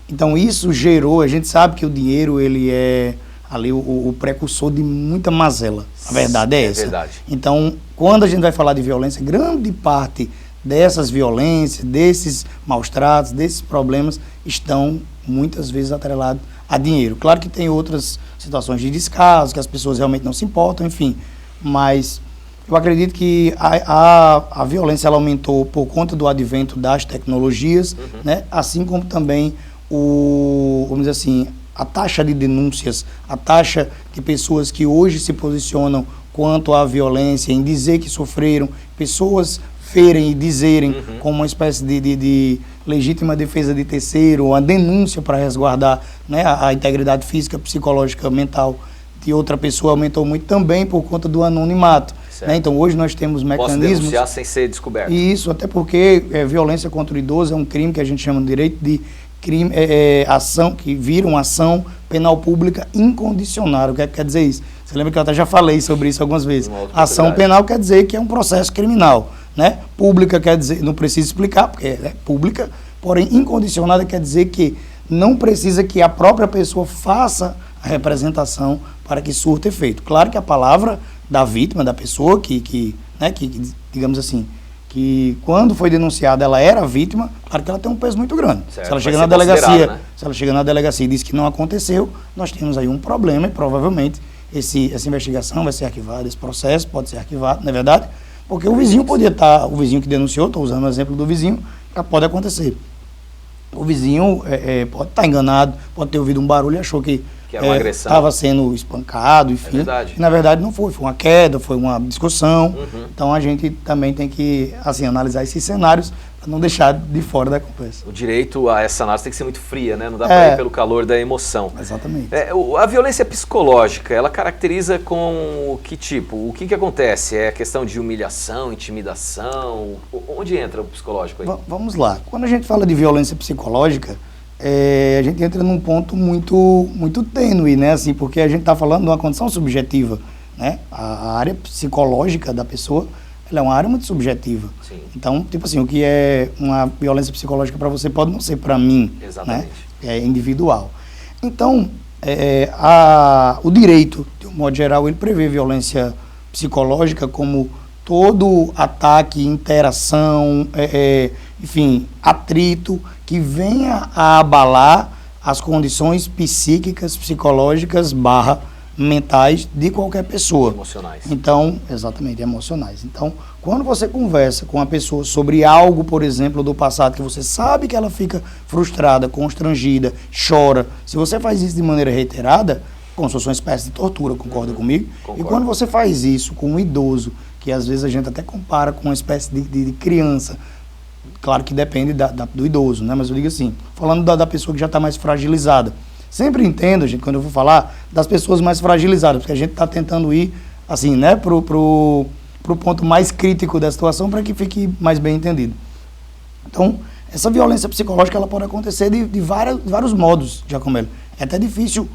Então isso gerou, a gente sabe que o dinheiro ele é ali o precursor de muita mazela, a verdade é essa. Verdade. Então, quando a gente vai falar de violência, grande parte dessas violências, desses maus tratos, desses problemas, estão muitas vezes atrelados a dinheiro. Claro que tem outras situações de descaso, que as pessoas realmente não se importam, enfim, mas eu acredito que a violência ela aumentou por conta do advento das tecnologias, né? Assim como também vamos dizer assim, a taxa de denúncias, a taxa de pessoas que hoje se posicionam quanto à violência, em dizer que sofreram, pessoas verem e dizerem como uma espécie de legítima defesa de terceiro, uma denúncia para resguardar, né, a integridade física, psicológica, mental de outra pessoa aumentou muito também por conta do anonimato. Né? Então hoje nós temos mecanismos... Posso denunciar sem ser descoberto. Isso, até porque violência contra o idoso é um crime que a gente chama no direito de crime, ação, que vira uma ação penal pública incondicional. O que quer dizer isso? Você lembra que eu até já falei sobre isso algumas vezes. Ação penal quer dizer que é um processo criminal. Né? Pública quer dizer, não precisa explicar, porque é pública, porém incondicionada quer dizer que não precisa que a própria pessoa faça a representação para que surta efeito. Claro que a palavra da vítima, da pessoa que digamos assim, que quando foi denunciada ela era vítima, claro que ela tem um peso muito grande. Certo. Se ela chega na delegacia, né? Se ela chega na delegacia e diz que não aconteceu, nós temos aí um problema e provavelmente essa investigação vai ser arquivada, esse processo pode ser arquivado, não é verdade? Porque o vizinho podia estar, o vizinho que denunciou, estou usando o exemplo do vizinho, pode acontecer. O vizinho pode estar enganado, pode ter ouvido um barulho e achou que era uma agressão, estava sendo espancado, enfim. E na verdade não foi uma queda, foi uma discussão. Então a gente também tem que assim, analisar esses cenários para não deixar de fora da conversa. O direito a essa análise tem que ser muito fria, né? Não dá para ir pelo calor da emoção. Exatamente. A violência psicológica, ela caracteriza com que tipo? O que acontece? É questão de humilhação, intimidação? Onde entra o psicológico aí? Vamos lá. Quando a gente fala de violência psicológica, a gente entra num ponto muito tênue, né? Assim, porque a gente está falando de uma condição subjetiva, né? A área psicológica da pessoa, ela é uma área muito subjetiva. Sim. Então, tipo assim, o que é uma violência psicológica para você pode não ser para mim. Exatamente. Né? É individual. Então, o direito, de um modo geral, ele prevê violência psicológica como todo ataque, interação, enfim, atrito que venha a abalar as condições psíquicas, psicológicas, mentais de qualquer pessoa. Emocionais. Então, exatamente, emocionais. Então, quando você conversa com uma pessoa sobre algo, por exemplo, do passado, que você sabe que ela fica frustrada, constrangida, chora, se você faz isso de maneira reiterada, como se fosse uma espécie de tortura, concorda comigo? Concordo. E quando você faz isso com um idoso, que às vezes a gente até compara com uma espécie de criança, claro que depende do idoso, né? Mas eu digo assim, falando da pessoa que já está mais fragilizada. Sempre entendo, gente, quando eu vou falar das pessoas mais fragilizadas, porque a gente está tentando ir, assim, né, pro ponto mais crítico da situação para que fique mais bem entendido. Então, essa violência psicológica ela pode acontecer de vários modos, Giacomello. É até difícil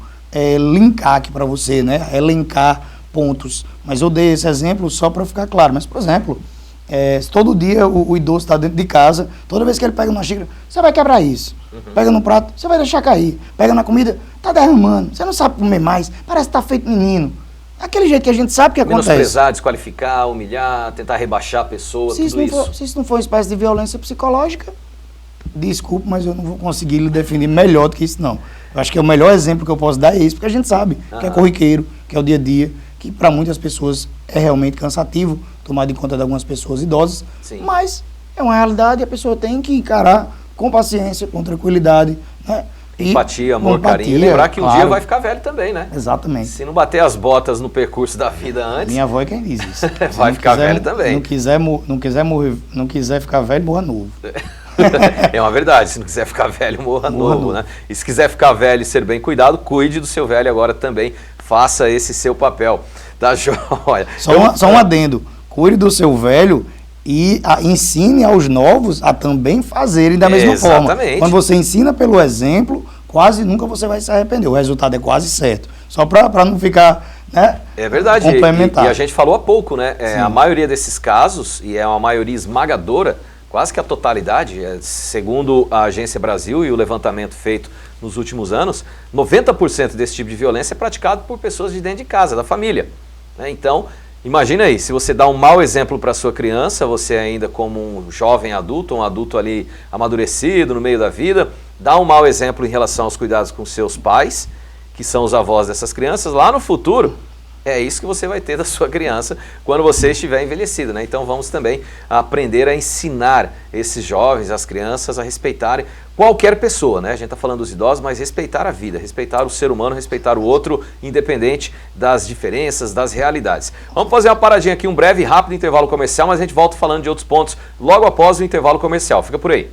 linkar aqui para você, né, elencar pontos, mas eu dei esse exemplo só para ficar claro. Mas, por exemplo, se todo dia o idoso está dentro de casa, toda vez que ele pega uma xícara, você vai quebrar isso. Pega no prato, você vai deixar cair. Pega na comida, tá derramando, você não sabe comer mais, parece que tá feito menino. Aquele jeito que a gente sabe que acontece. Menosprezar, desqualificar, humilhar, tentar rebaixar a pessoa, se isso não for uma espécie de violência psicológica, desculpe, mas eu não vou conseguir lhe definir melhor do que isso, não. Eu acho que o melhor exemplo que eu posso dar é isso, porque a gente sabe que é corriqueiro, que é o dia a dia, que para muitas pessoas é realmente cansativo, tomado em conta de algumas pessoas idosas, mas é uma realidade e a pessoa tem que encarar com paciência, com tranquilidade, né? Empatia, amor, carinho. E lembrar que um dia vai ficar velho também, né? Exatamente. Se não bater as botas no percurso da vida antes... Minha avó é quem diz isso. vai ficar velho também. Não quiser ficar velho, morra novo. É uma verdade, se não quiser ficar velho, morra novo, né? E se quiser ficar velho e ser bem cuidado, cuide do seu velho agora também. Faça esse seu papel. Tá joia? Só um adendo. Cuide do seu velho e ensine aos novos a também fazerem da mesma forma. Quando você ensina pelo exemplo, quase nunca você vai se arrepender. O resultado é quase certo. Só para não ficar, né? É verdade. E a gente falou há pouco, né? A maioria desses casos, e é uma maioria esmagadora, quase que a totalidade, segundo a Agência Brasil e o levantamento feito nos últimos anos, 90% desse tipo de violência é praticado por pessoas de dentro de casa, da família. Então, imagina aí, se você dá um mau exemplo para sua criança, você ainda como um jovem adulto, um adulto ali amadurecido no meio da vida, dá um mau exemplo em relação aos cuidados com seus pais, que são os avós dessas crianças, lá no futuro, é isso que você vai ter da sua criança quando você estiver envelhecido, né? Então vamos também aprender a ensinar esses jovens, as crianças, a respeitarem qualquer pessoa, né? A gente está falando dos idosos, mas respeitar a vida, respeitar o ser humano, respeitar o outro, independente das diferenças, das realidades. Vamos fazer uma paradinha aqui, um breve e rápido intervalo comercial, mas a gente volta falando de outros pontos logo após o intervalo comercial. Fica por aí.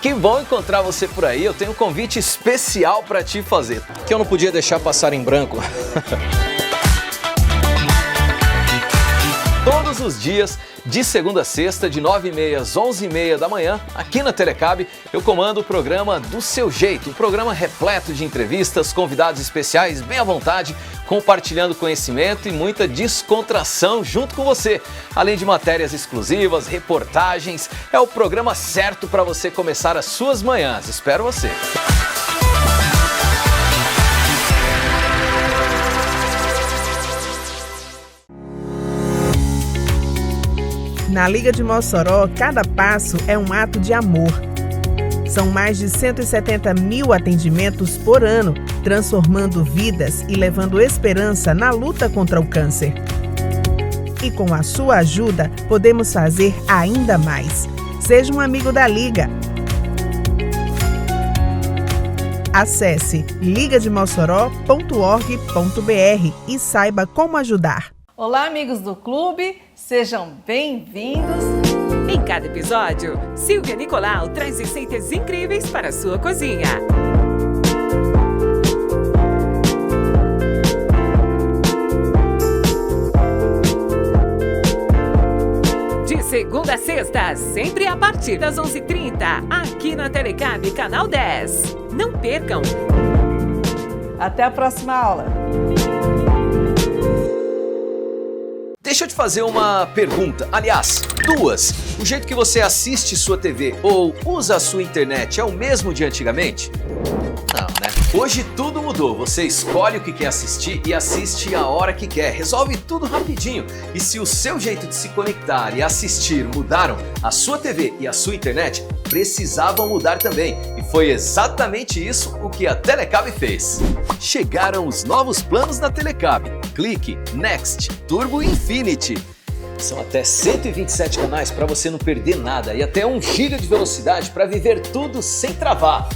Que bom encontrar você por aí. Eu tenho um convite especial para te fazer, que eu não podia deixar passar em branco. Todos os dias, de segunda a sexta, de 9h30 às 11h30 da manhã, aqui na Telecab, eu comando o programa Do Seu Jeito, um programa repleto de entrevistas, convidados especiais, bem à vontade, compartilhando conhecimento e muita descontração junto com você. Além de matérias exclusivas, reportagens, é o programa certo para você começar as suas manhãs. Espero você! Na Liga de Mossoró, cada passo é um ato de amor. São mais de 170 mil atendimentos por ano, transformando vidas e levando esperança na luta contra o câncer. E com a sua ajuda, podemos fazer ainda mais. Seja um amigo da Liga. Acesse ligademossoró.org.br e saiba como ajudar. Olá, amigos do clube, sejam bem-vindos. Em cada episódio, Silvia Nicolau traz receitas incríveis para a sua cozinha. De segunda a sexta, sempre a partir das 11h30, aqui na Telecab, Canal 10. Não percam! Até a próxima aula! Deixa eu te fazer uma pergunta, aliás, duas. O jeito que você assiste sua TV ou usa a sua internet é o mesmo de antigamente? Não, né? Hoje tudo mudou. Você escolhe o que quer assistir e assiste a hora que quer. Resolve tudo rapidinho. E se o seu jeito de se conectar e assistir mudaram, a sua TV e a sua internet precisavam mudar também. E foi exatamente isso o que a Telecab fez. Chegaram os novos planos da Telecab. Clique, Next, Turbo Infinity. São até 127 canais para você não perder nada e até 1 GB de velocidade para viver tudo sem travar.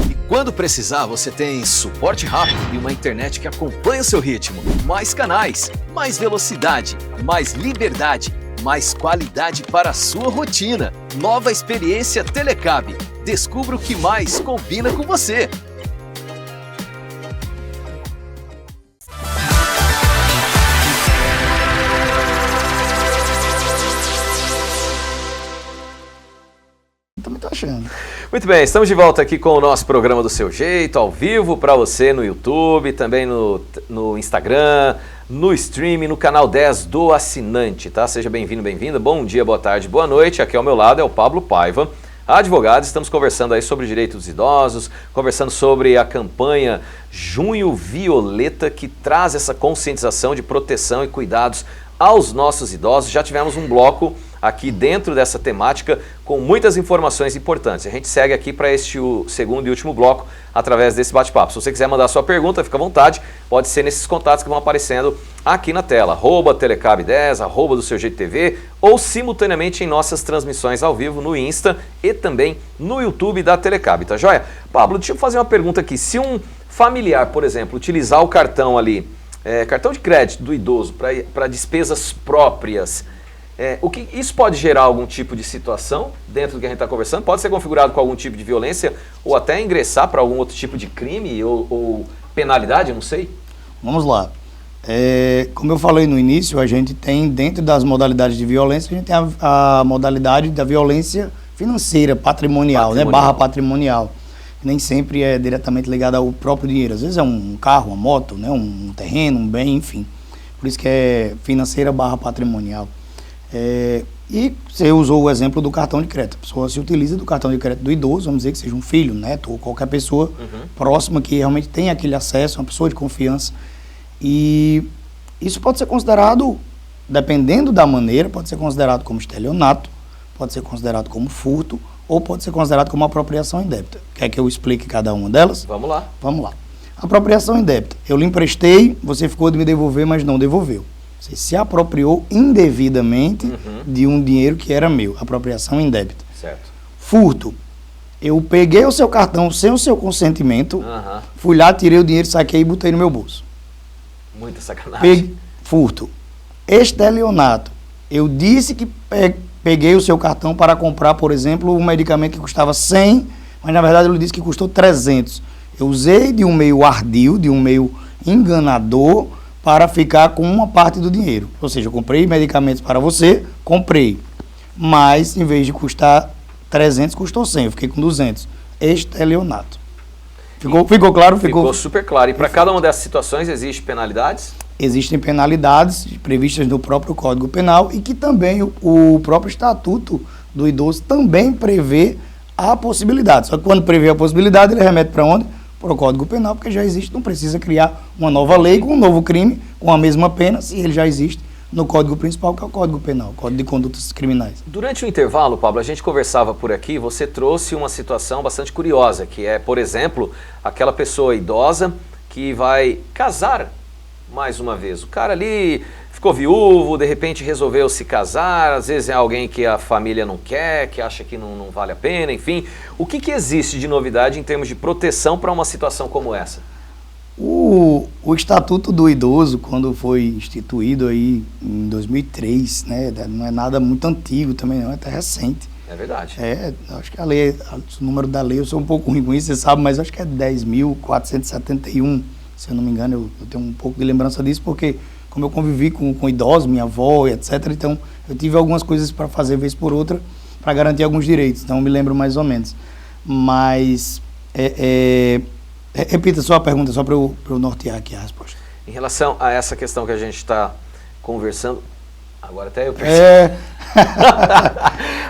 E quando precisar, você tem suporte rápido e uma internet que acompanha o seu ritmo. Mais canais, mais velocidade, mais liberdade, mais qualidade para a sua rotina. Nova experiência Telecab. Descubra o que mais combina com você. achando. Muito bem, estamos de volta aqui com o nosso programa do Seu Jeito, ao vivo para você no YouTube, também no Instagram, no stream, no canal 10 do assinante, tá? Seja bem-vindo, bem-vinda, bom dia, boa tarde, boa noite. Aqui ao meu lado é o Pablo Paiva, advogado. Estamos conversando aí sobre direitos dos idosos, conversando sobre a campanha Junho Violeta, que traz essa conscientização de proteção e cuidados aos nossos idosos. Já tivemos um bloco aqui dentro dessa temática com muitas informações importantes. A gente segue aqui para o segundo e último bloco através desse bate-papo. Se você quiser mandar sua pergunta, fica à vontade, pode ser nesses contatos que vão aparecendo aqui na tela, @telecab10, do Seu Jeito TV, ou simultaneamente em nossas transmissões ao vivo no Insta e também no YouTube da Telecab, tá joia? Pablo, deixa eu fazer uma pergunta aqui. Se um familiar, por exemplo, utilizar o cartão ali, cartão de crédito do idoso para despesas próprias, isso pode gerar algum tipo de situação dentro do que a gente está conversando? Pode ser configurado com algum tipo de violência ou até ingressar para algum outro tipo de crime ou penalidade, não sei? Vamos lá. Como eu falei no início, a gente tem, dentro das modalidades de violência, a gente tem a modalidade da violência financeira, patrimonial, né? Barra patrimonial. Nem sempre é diretamente ligada ao próprio dinheiro. Às vezes é um carro, uma moto, né? Um terreno, um bem, enfim. Por isso que é financeira barra patrimonial. E você usou o exemplo do cartão de crédito. A pessoa se utiliza do cartão de crédito do idoso, vamos dizer que seja um filho, neto ou qualquer pessoa próxima que realmente tem aquele acesso, uma pessoa de confiança. E isso pode ser considerado, dependendo da maneira, pode ser considerado como estelionato, pode ser considerado como furto, ou pode ser considerado como apropriação indébita. Quer que eu explique cada uma delas? Vamos lá. Vamos lá. Apropriação indébita. Eu lhe emprestei, você ficou de me devolver, mas não devolveu. Você se apropriou indevidamente de um dinheiro que era meu. Apropriação indébita. Certo. Furto. Eu peguei o seu cartão sem o seu consentimento, fui lá, tirei o dinheiro, saquei e botei no meu bolso. Muita sacanagem. Furto. Estelionato. Eu disse que peguei o seu cartão para comprar, por exemplo, um medicamento que custava 100, mas na verdade ele disse que custou 300. Eu usei de um meio ardil, de um meio enganador, para ficar com uma parte do dinheiro. Ou seja, eu comprei medicamentos para você, comprei, mas em vez de custar 300, custou 100, eu fiquei com 200. Estelionato. Ficou claro? Ficou super claro. E para cada uma dessas situações existem penalidades? Existem penalidades previstas no próprio Código Penal e que também o próprio Estatuto do Idoso também prevê a possibilidade. Só que quando prevê a possibilidade, ele remete para onde? Para o Código Penal, porque já existe, não precisa criar uma nova lei com um novo crime, com a mesma pena, se ele já existe no Código Principal, que é o Código Penal, Código de Condutas Criminais. Durante o intervalo, Pablo, a gente conversava por aqui, você trouxe uma situação bastante curiosa, que é, por exemplo, aquela pessoa idosa que vai casar mais uma vez. O cara ali ficou viúvo, de repente resolveu se casar, às vezes é alguém que a família não quer, que acha que não vale a pena, enfim. O que existe de novidade em termos de proteção para uma situação como essa? O Estatuto do Idoso, quando foi instituído aí em 2003, né, não é nada muito antigo também não, é até recente. É verdade. Acho que a lei, o número da lei, eu sou um pouco ruim com isso, você sabe, mas acho que é 10.471, se eu não me engano, eu tenho um pouco de lembrança disso, porque como eu convivi com idosos, minha avó, etc., então eu tive algumas coisas para fazer vez por outra, para garantir alguns direitos, então eu me lembro mais ou menos. Mas, repita só a pergunta, só para eu nortear aqui a resposta. Em relação a essa questão que a gente está conversando, agora até eu percebi.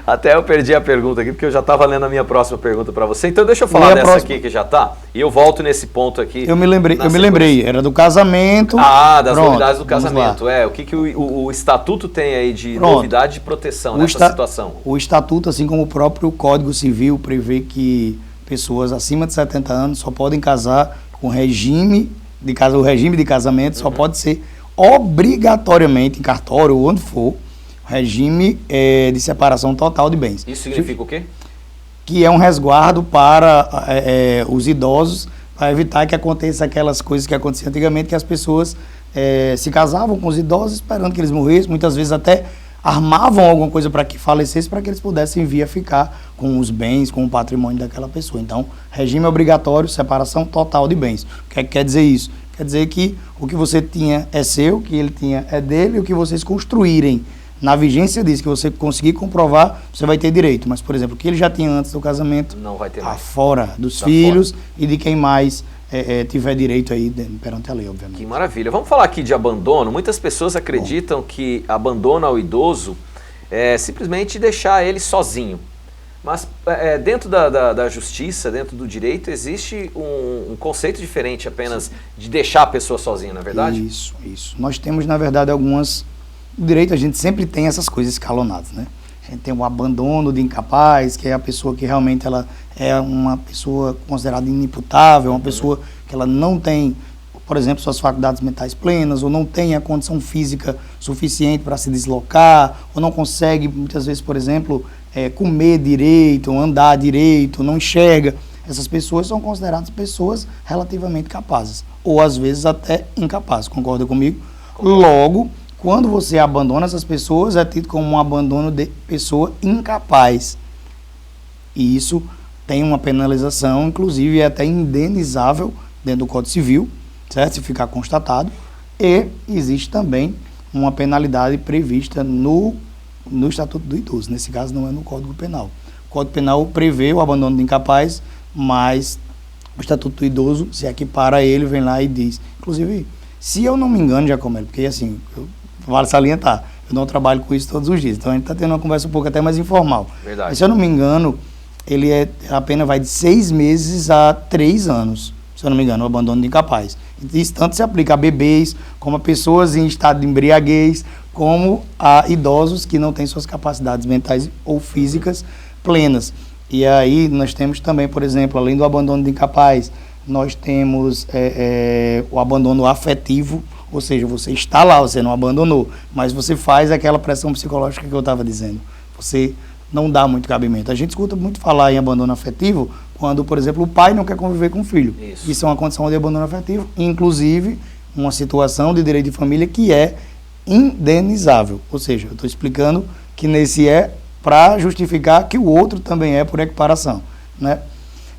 Até eu perdi a pergunta aqui, porque eu já estava lendo a minha próxima pergunta para você. Então deixa eu falar dessa aqui que já está, e eu volto nesse ponto aqui. Eu me lembrei, era do casamento. Das novidades do casamento. O que o Estatuto tem aí de novidade de proteção nessa situação? O Estatuto, assim como o próprio Código Civil, prevê que pessoas acima de 70 anos só podem casar com o regime de casamento só pode ser obrigatoriamente em cartório ou onde for, regime de separação total de bens. Isso significa o quê? Que é um resguardo para os idosos, para evitar que aconteça aquelas coisas que aconteciam antigamente, que as pessoas se casavam com os idosos esperando que eles morressem, muitas vezes até armavam alguma coisa para que falecesse, para que eles pudessem vir a ficar com os bens, com o patrimônio daquela pessoa. Então, regime obrigatório, separação total de bens. O que quer dizer isso? Quer dizer que o que você tinha é seu, o que ele tinha é dele, e o que vocês construírem Na vigência diz que você conseguir comprovar, você vai ter direito. Mas, por exemplo, o que ele já tinha antes do casamento, não vai ter tá mais. Fora dos filhos e de quem mais tiver direito aí perante a lei, obviamente. Que maravilha. Vamos falar aqui de abandono. Muitas pessoas acreditam que abandono ao idoso é simplesmente deixar ele sozinho. Mas dentro da justiça, dentro do direito, existe um conceito diferente apenas de deixar a pessoa sozinha, não é verdade? Isso. Nós temos, na verdade, algumas... No direito a gente sempre tem essas coisas escalonadas, né? A gente tem o abandono de incapaz, que é a pessoa que realmente ela é uma pessoa considerada inimputável, uma pessoa que ela não tem, por exemplo, suas faculdades mentais plenas, ou não tem a condição física suficiente para se deslocar, ou não consegue, muitas vezes, por exemplo, comer direito, andar direito, não enxerga. Essas pessoas são consideradas pessoas relativamente capazes, ou às vezes até incapazes, concorda comigo? Logo, quando você abandona essas pessoas, é tido como um abandono de pessoa incapaz. E isso tem uma penalização, inclusive é até indenizável dentro do Código Civil, certo? Se ficar constatado. E existe também uma penalidade prevista no Estatuto do Idoso. Nesse caso, não é no Código Penal. O Código Penal prevê o abandono de incapaz, mas o Estatuto do Idoso se equipara a ele, vem lá e diz. Inclusive, se eu não me engano, Giacomelli, porque assim... Vale salientar, eu não trabalho com isso todos os dias, então a gente está tendo uma conversa um pouco até mais informal. Verdade. Mas, se eu não me engano, a pena vai de 6 meses a 3 anos, se eu não me engano, o abandono de incapaz. Isso tanto se aplica a bebês, como a pessoas em estado de embriaguez, como a idosos que não têm suas capacidades mentais ou físicas plenas. E aí nós temos também, por exemplo, além do abandono de incapaz, nós temos o abandono afetivo. Ou seja, você está lá, você não abandonou, mas você faz aquela pressão psicológica que eu estava dizendo. Você não dá muito cabimento. A gente escuta muito falar em abandono afetivo quando, por exemplo, o pai não quer conviver com o filho. Isso é uma condição de abandono afetivo, inclusive uma situação de direito de família que é indenizável. Ou seja, eu estou explicando que nesse para justificar que o outro também é por equiparação, né?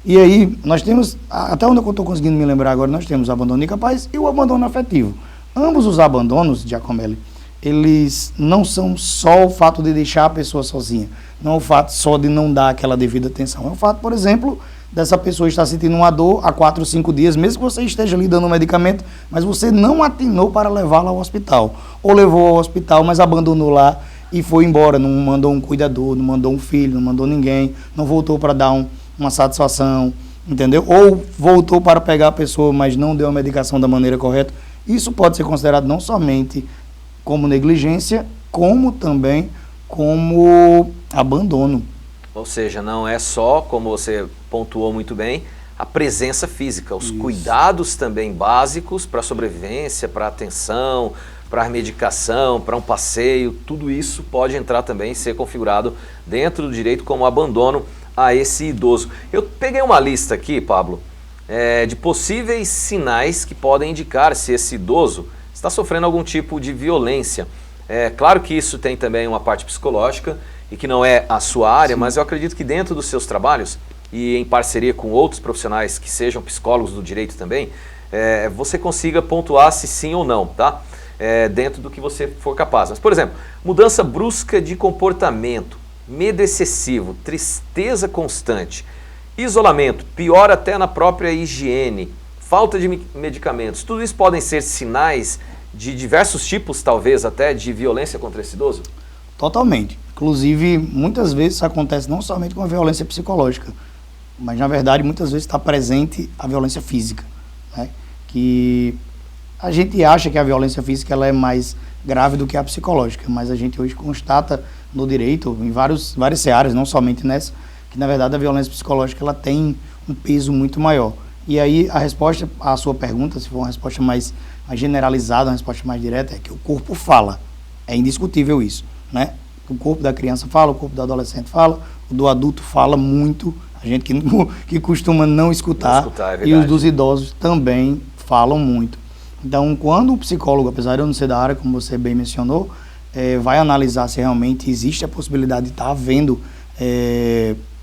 E aí, nós temos, até onde eu estou conseguindo me lembrar agora, nós temos o abandono incapaz e o abandono afetivo. Ambos os abandonos, Giacomelli, eles não são só o fato de deixar a pessoa sozinha, não é o fato só de não dar aquela devida atenção. É o fato, por exemplo, dessa pessoa estar sentindo uma dor há 4 ou 5 dias, mesmo que você esteja lhe dando um medicamento, mas você não atinou para levá-la ao hospital. Ou levou ao hospital, mas abandonou lá e foi embora, não mandou um cuidador, não mandou um filho, não mandou ninguém, não voltou para dar uma satisfação, entendeu? Ou voltou para pegar a pessoa, mas não deu a medicação da maneira correta. Isso pode ser considerado não somente como negligência, como também como abandono. Ou seja, não é só, como você pontuou muito bem, a presença física, os cuidados também básicos para a sobrevivência, para a atenção, para a medicação, para um passeio, tudo isso pode entrar também e ser configurado dentro do direito como abandono a esse idoso. Eu peguei uma lista aqui, Pablo, de possíveis sinais que podem indicar se esse idoso está sofrendo algum tipo de violência. Claro que isso tem também uma parte psicológica e que não é a sua área, mas eu acredito que dentro dos seus trabalhos e em parceria com outros profissionais que sejam psicólogos do direito também, você consiga pontuar se sim ou não, tá? Dentro do que você for capaz. Mas, por exemplo, mudança brusca de comportamento, medo excessivo, tristeza constante, isolamento, pior até na própria higiene, falta de medicamentos, tudo isso podem ser sinais de diversos tipos, talvez até, de violência contra esse idoso? Totalmente. Inclusive, muitas vezes isso acontece não somente com a violência psicológica, mas, na verdade, muitas vezes está presente a violência física, né? Que a gente acha que a violência física ela é mais grave do que a psicológica, mas a gente hoje constata no direito, em várias searas, não somente nessa, que, na verdade, a violência psicológica ela tem um peso muito maior. E aí, a resposta à sua pergunta, se for uma resposta mais generalizada, uma resposta mais direta, é que o corpo fala. É indiscutível isso, né? O corpo da criança fala, o corpo do adolescente fala, o do adulto fala muito, a gente que costuma não escutar e os dos idosos também falam muito. Então, quando o psicólogo, apesar de eu não ser da área, como você bem mencionou, vai analisar se realmente existe a possibilidade de estar havendo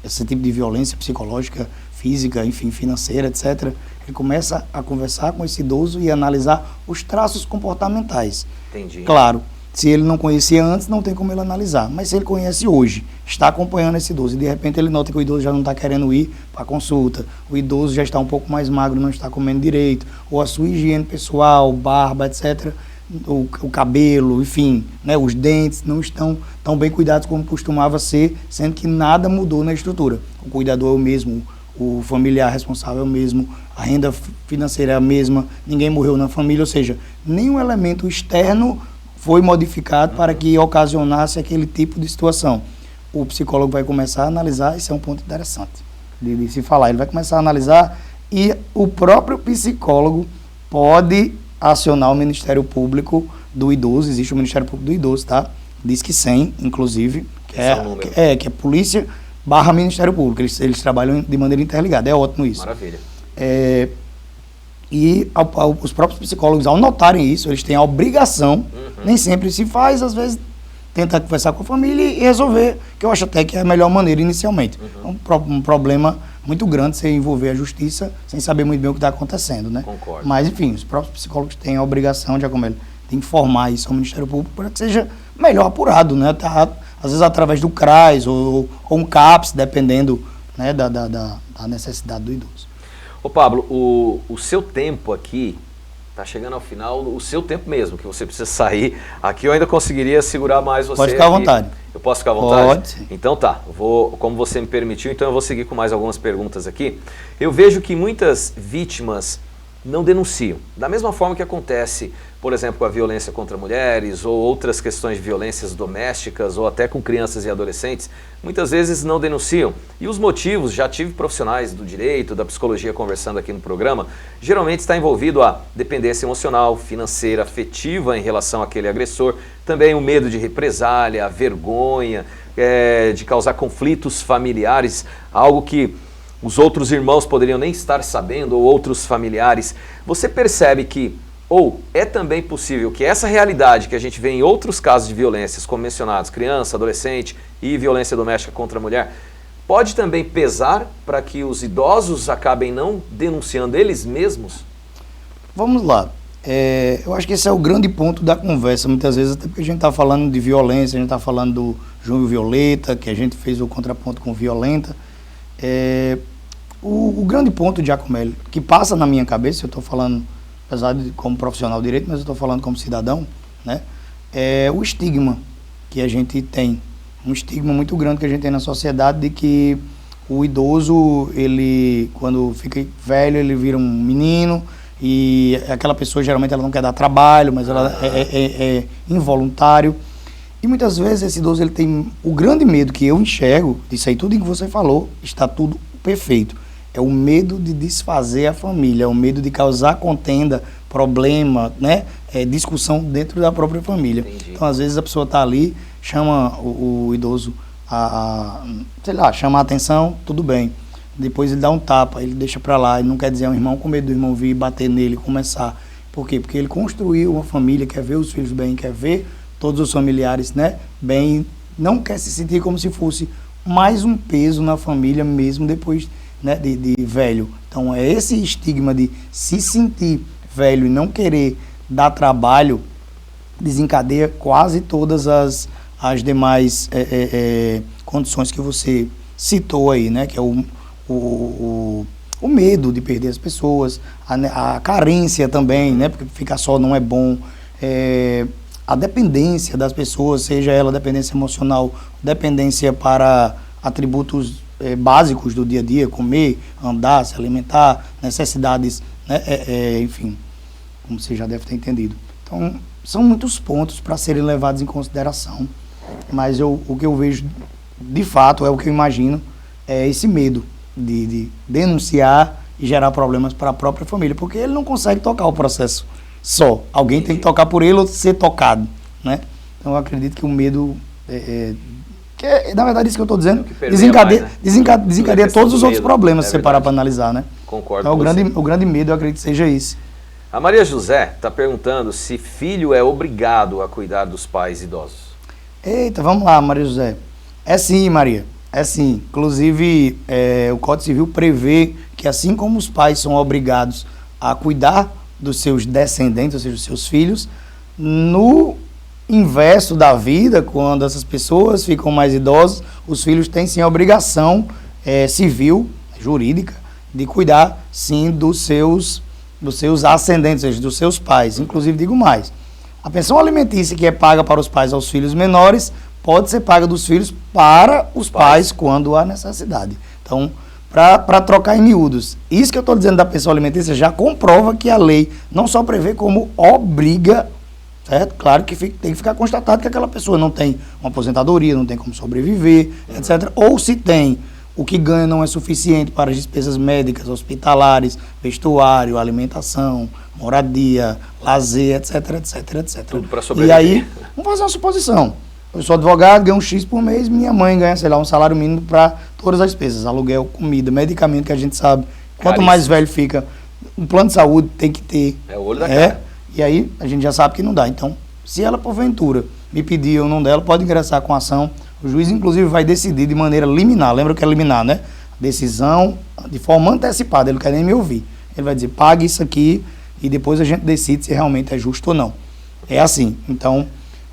esse tipo de violência psicológica, física, enfim, financeira, etc., ele começa a conversar com esse idoso e analisar os traços comportamentais. Entendi. Claro, Se ele não conhecia antes, não tem como ele analisar. Mas se ele conhece hoje, está acompanhando esse idoso, e de repente ele nota que o idoso já não está querendo ir para a consulta, o idoso já está um pouco mais magro, não está comendo direito, ou a sua higiene pessoal, barba, etc., o cabelo, enfim, né, os dentes não estão tão bem cuidados como costumava ser, sendo que nada mudou na estrutura. O cuidador é o mesmo, o familiar responsável é o mesmo, a renda financeira é a mesma, ninguém morreu na família, ou seja, nenhum elemento externo foi modificado para que ocasionasse aquele tipo de situação. O psicólogo vai começar a analisar, esse é um ponto interessante de se falar, ele vai começar a analisar e o próprio psicólogo pode acionar o Ministério Público do Idoso, existe o Ministério Público do Idoso, tá? Diz que 100, inclusive, que é polícia / Ministério Público, eles trabalham de maneira interligada, é ótimo isso. Maravilha. E os próprios psicólogos, ao notarem isso, eles têm a obrigação, nem sempre se faz, às vezes tenta conversar com a família e resolver, que eu acho até que é a melhor maneira inicialmente. Um problema muito grande você envolver a justiça sem saber muito bem o que está acontecendo, né? Concordo. Mas, enfim, os próprios psicólogos têm a obrigação de informar isso ao Ministério Público para que seja melhor apurado, né? Às vezes através do CRAS ou um CAPS, dependendo, né, da necessidade do idoso. Ô Pablo, o seu tempo aqui está chegando ao final, o seu tempo mesmo, que você precisa sair. Aqui eu ainda conseguiria segurar mais você. Pode ficar à vontade. Eu posso ficar à vontade? Pode, sim. Então tá, como você me permitiu, então eu vou seguir com mais algumas perguntas aqui. Eu vejo que muitas vítimas não denunciam. Da mesma forma que acontece, por exemplo, com a violência contra mulheres ou outras questões de violências domésticas ou até com crianças e adolescentes, muitas vezes não denunciam. E os motivos, já tive profissionais do direito, da psicologia conversando aqui no programa, geralmente está envolvido a dependência emocional, financeira, afetiva em relação àquele agressor, também o medo de represália, a vergonha, de causar conflitos familiares, algo que os outros irmãos poderiam nem estar sabendo, ou outros familiares. Você percebe que, ou é também possível que essa realidade que a gente vê em outros casos de violências, como mencionados, criança, adolescente e violência doméstica contra a mulher, pode também pesar para que os idosos acabem não denunciando eles mesmos? Vamos lá. Eu acho que esse é o grande ponto da conversa, muitas vezes, até porque a gente está falando de violência, a gente está falando do Junho Violeta, que a gente fez o contraponto com Violenta. O grande ponto, Giacomelli, que passa na minha cabeça, eu estou falando, apesar de como profissional de direito, mas eu estou falando como cidadão, né? É o estigma que a gente tem, um estigma muito grande que a gente tem na sociedade de que o idoso, ele, quando fica velho, ele vira um menino e aquela pessoa, geralmente, ela não quer dar trabalho, mas ela é involuntário. E muitas vezes esse idoso, ele tem o grande medo que eu enxergo, disso aí tudo que você falou, está tudo perfeito. É o medo de desfazer a família, é o medo de causar contenda, problema, né? Discussão dentro da própria família. Entendi. Então, às vezes, a pessoa está ali, chama o idoso chama a atenção, tudo bem. Depois ele dá um tapa, ele deixa para lá, ele não quer dizer ao irmão, com medo do irmão vir bater nele e começar. Por quê? Porque ele construiu uma família, quer ver os filhos bem, quer ver todos os familiares, né, bem, não quer se sentir como se fosse mais um peso na família mesmo depois, né, de velho. Então é esse estigma de se sentir velho e não querer dar trabalho, desencadeia quase todas as demais condições que você citou aí, né, que é o medo de perder as pessoas, a carência também, né, porque ficar só não é bom, a dependência das pessoas, seja ela dependência emocional, dependência para atributos básicos do dia a dia, comer, andar, se alimentar, necessidades, né, enfim, como você já deve ter entendido. Então, são muitos pontos para serem levados em consideração, mas o que eu vejo, de fato, é o que eu imagino, é esse medo de denunciar e gerar problemas para a própria família, porque ele não consegue tocar o processo só. Alguém tem que tocar por ele ou ser tocado, né? Então eu acredito que o medo, que é, na verdade, isso que eu estou dizendo, desencadeia todos os outros problemas, se você parar para analisar, né? Concordo então com o grande medo, eu acredito que seja esse. A Maria José está perguntando se filho é obrigado a cuidar dos pais idosos. Eita, vamos lá, Maria José. É sim, Maria. É sim. Inclusive, o Código Civil prevê que, assim como os pais são obrigados a cuidar dos seus descendentes, ou seja, dos seus filhos, no inverso da vida, quando essas pessoas ficam mais idosas, os filhos têm sim a obrigação civil, jurídica, de cuidar sim dos seus ascendentes, ou seja, dos seus pais. Inclusive, digo mais, a pensão alimentícia que é paga para os pais aos filhos menores pode ser paga dos filhos para os pais quando há necessidade. Então, para trocar em miúdos, isso que eu estou dizendo da pensão alimentícia já comprova que a lei não só prevê como obriga, certo? Claro que tem que ficar constatado que aquela pessoa não tem uma aposentadoria, não tem como sobreviver, etc. Ou se tem, o que ganha não é suficiente para as despesas médicas, hospitalares, vestuário, alimentação, moradia, lazer, etc, etc, etc. Tudo para sobreviver. E aí, vamos fazer uma suposição. Eu sou advogado, ganho um X por mês, minha mãe ganha, sei lá, um salário mínimo para todas as despesas, aluguel, comida, medicamento, que a gente sabe. Quanto mais velho fica, um plano de saúde tem que ter. É o olho da cara. E aí, a gente já sabe que não dá. Então, se ela, porventura, me pedir ou não dela, pode ingressar com ação. O juiz, inclusive, vai decidir de maneira liminar. Lembra que é liminar, né? Decisão de forma antecipada, ele não quer nem me ouvir. Ele vai dizer, pague isso aqui e depois a gente decide se realmente é justo ou não. É assim. Então,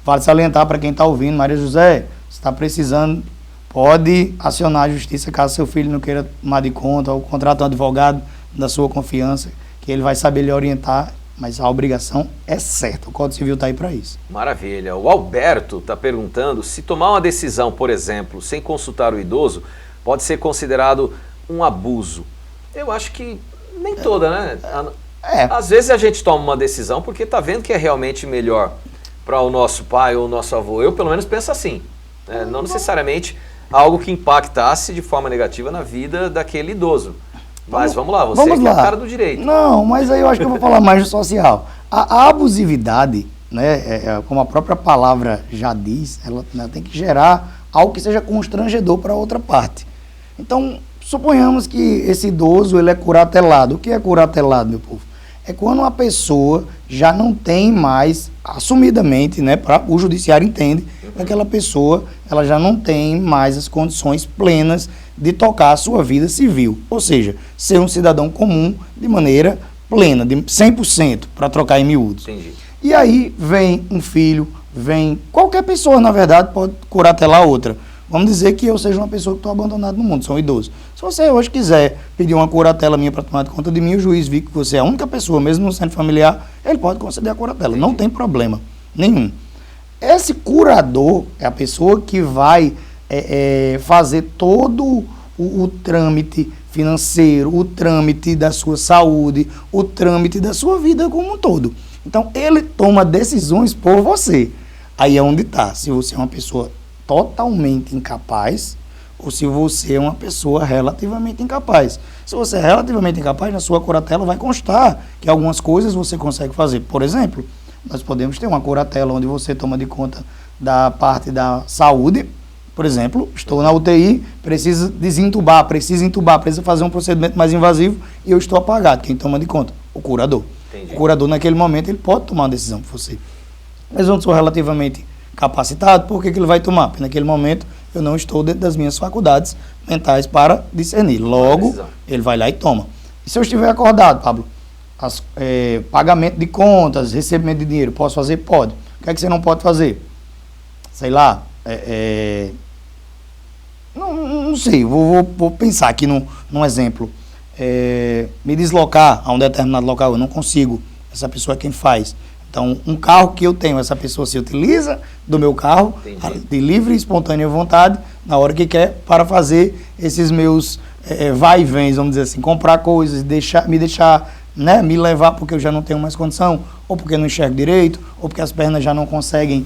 vale salientar para quem está ouvindo, Maria José, se está precisando, pode acionar a justiça caso seu filho não queira tomar de conta, ou contratar um advogado da sua confiança, que ele vai saber lhe orientar, mas a obrigação é certa. O Código Civil está aí para isso. Maravilha. O Alberto está perguntando se tomar uma decisão, por exemplo, sem consultar o idoso, pode ser considerado um abuso. Eu acho que nem toda, né? Às vezes a gente toma uma decisão porque está vendo que é realmente melhor para o nosso pai ou o nosso avô. Eu, pelo menos, penso assim. Não necessariamente algo que impactasse de forma negativa na vida daquele idoso. Mas vamos lá, você que é o cara do direito. Não, mas aí eu acho que eu vou falar mais do social. A abusividade, né, como a própria palavra já diz, ela tem que gerar algo que seja constrangedor para a outra parte. Então, suponhamos que esse idoso ele é curatelado. O que é curatelado, meu povo? É quando uma pessoa já não tem mais, assumidamente, né, o judiciário entende que aquela pessoa ela já não tem mais as condições plenas de tocar a sua vida civil. Ou seja, ser um cidadão comum de maneira plena, de 100%, para trocar em miúdos. Entendi. E aí vem um filho, vem qualquer pessoa, na verdade, pode curatelar outra. Vamos dizer que eu seja uma pessoa que estou abandonada no mundo, sou um idoso. Se você hoje quiser pedir uma curatela minha para tomar conta de mim, o juiz viu que você é a única pessoa, mesmo não sendo familiar, ele pode conceder a curatela. Não tem problema nenhum. Esse curador é a pessoa que vai fazer todo o trâmite financeiro, o trâmite da sua saúde, o trâmite da sua vida como um todo. Então, ele toma decisões por você. Aí é onde está. Se você é uma pessoa totalmente incapaz ou se você é uma pessoa relativamente incapaz. Se você é relativamente incapaz, na sua curatela vai constar que algumas coisas você consegue fazer. Por exemplo, nós podemos ter uma curatela onde você toma de conta da parte da saúde. Por exemplo, estou na UTI, preciso desentubar, precisa fazer um procedimento mais invasivo e eu estou apagado. Quem toma de conta? O curador. Entendi. O curador, naquele momento, ele pode tomar uma decisão por você. Mas eu não sou relativamente capacitado, por que ele vai tomar? Porque naquele momento eu não estou dentro das minhas faculdades mentais para discernir. Logo, ele vai lá e toma. E se eu estiver acordado, Pablo, pagamento de contas, recebimento de dinheiro, posso fazer? Pode. O que é que você não pode fazer? Sei lá, não sei, vou pensar aqui num exemplo. Me deslocar a um determinado local, eu não consigo. Essa pessoa é quem faz. Então, um carro que eu tenho, essa pessoa se utiliza do meu carro, de livre e espontânea vontade, na hora que quer, para fazer esses meus vai e vens, vamos dizer assim, comprar coisas, me deixar, né, me levar porque eu já não tenho mais condição, ou porque não enxergo direito, ou porque as pernas já não conseguem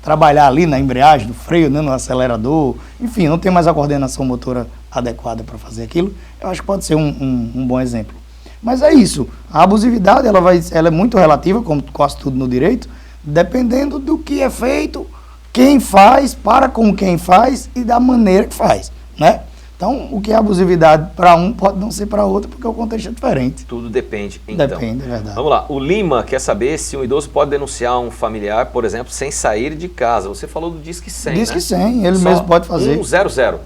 trabalhar ali na embreagem, no freio, né, no acelerador, enfim, não tem mais a coordenação motora adequada para fazer aquilo. Eu acho que pode ser um bom exemplo. Mas é isso, a abusividade ela é muito relativa, como quase tudo no direito, dependendo do que é feito, quem faz, para com quem faz e da maneira que faz, né? Então, o que é abusividade para um pode não ser para outro, porque o contexto é diferente. Tudo depende, então. Depende, é verdade. Vamos lá, o Lima quer saber se um idoso pode denunciar um familiar, por exemplo, sem sair de casa. Você falou do Disque 100, Disque né? 100, ele mesmo pode fazer. 100.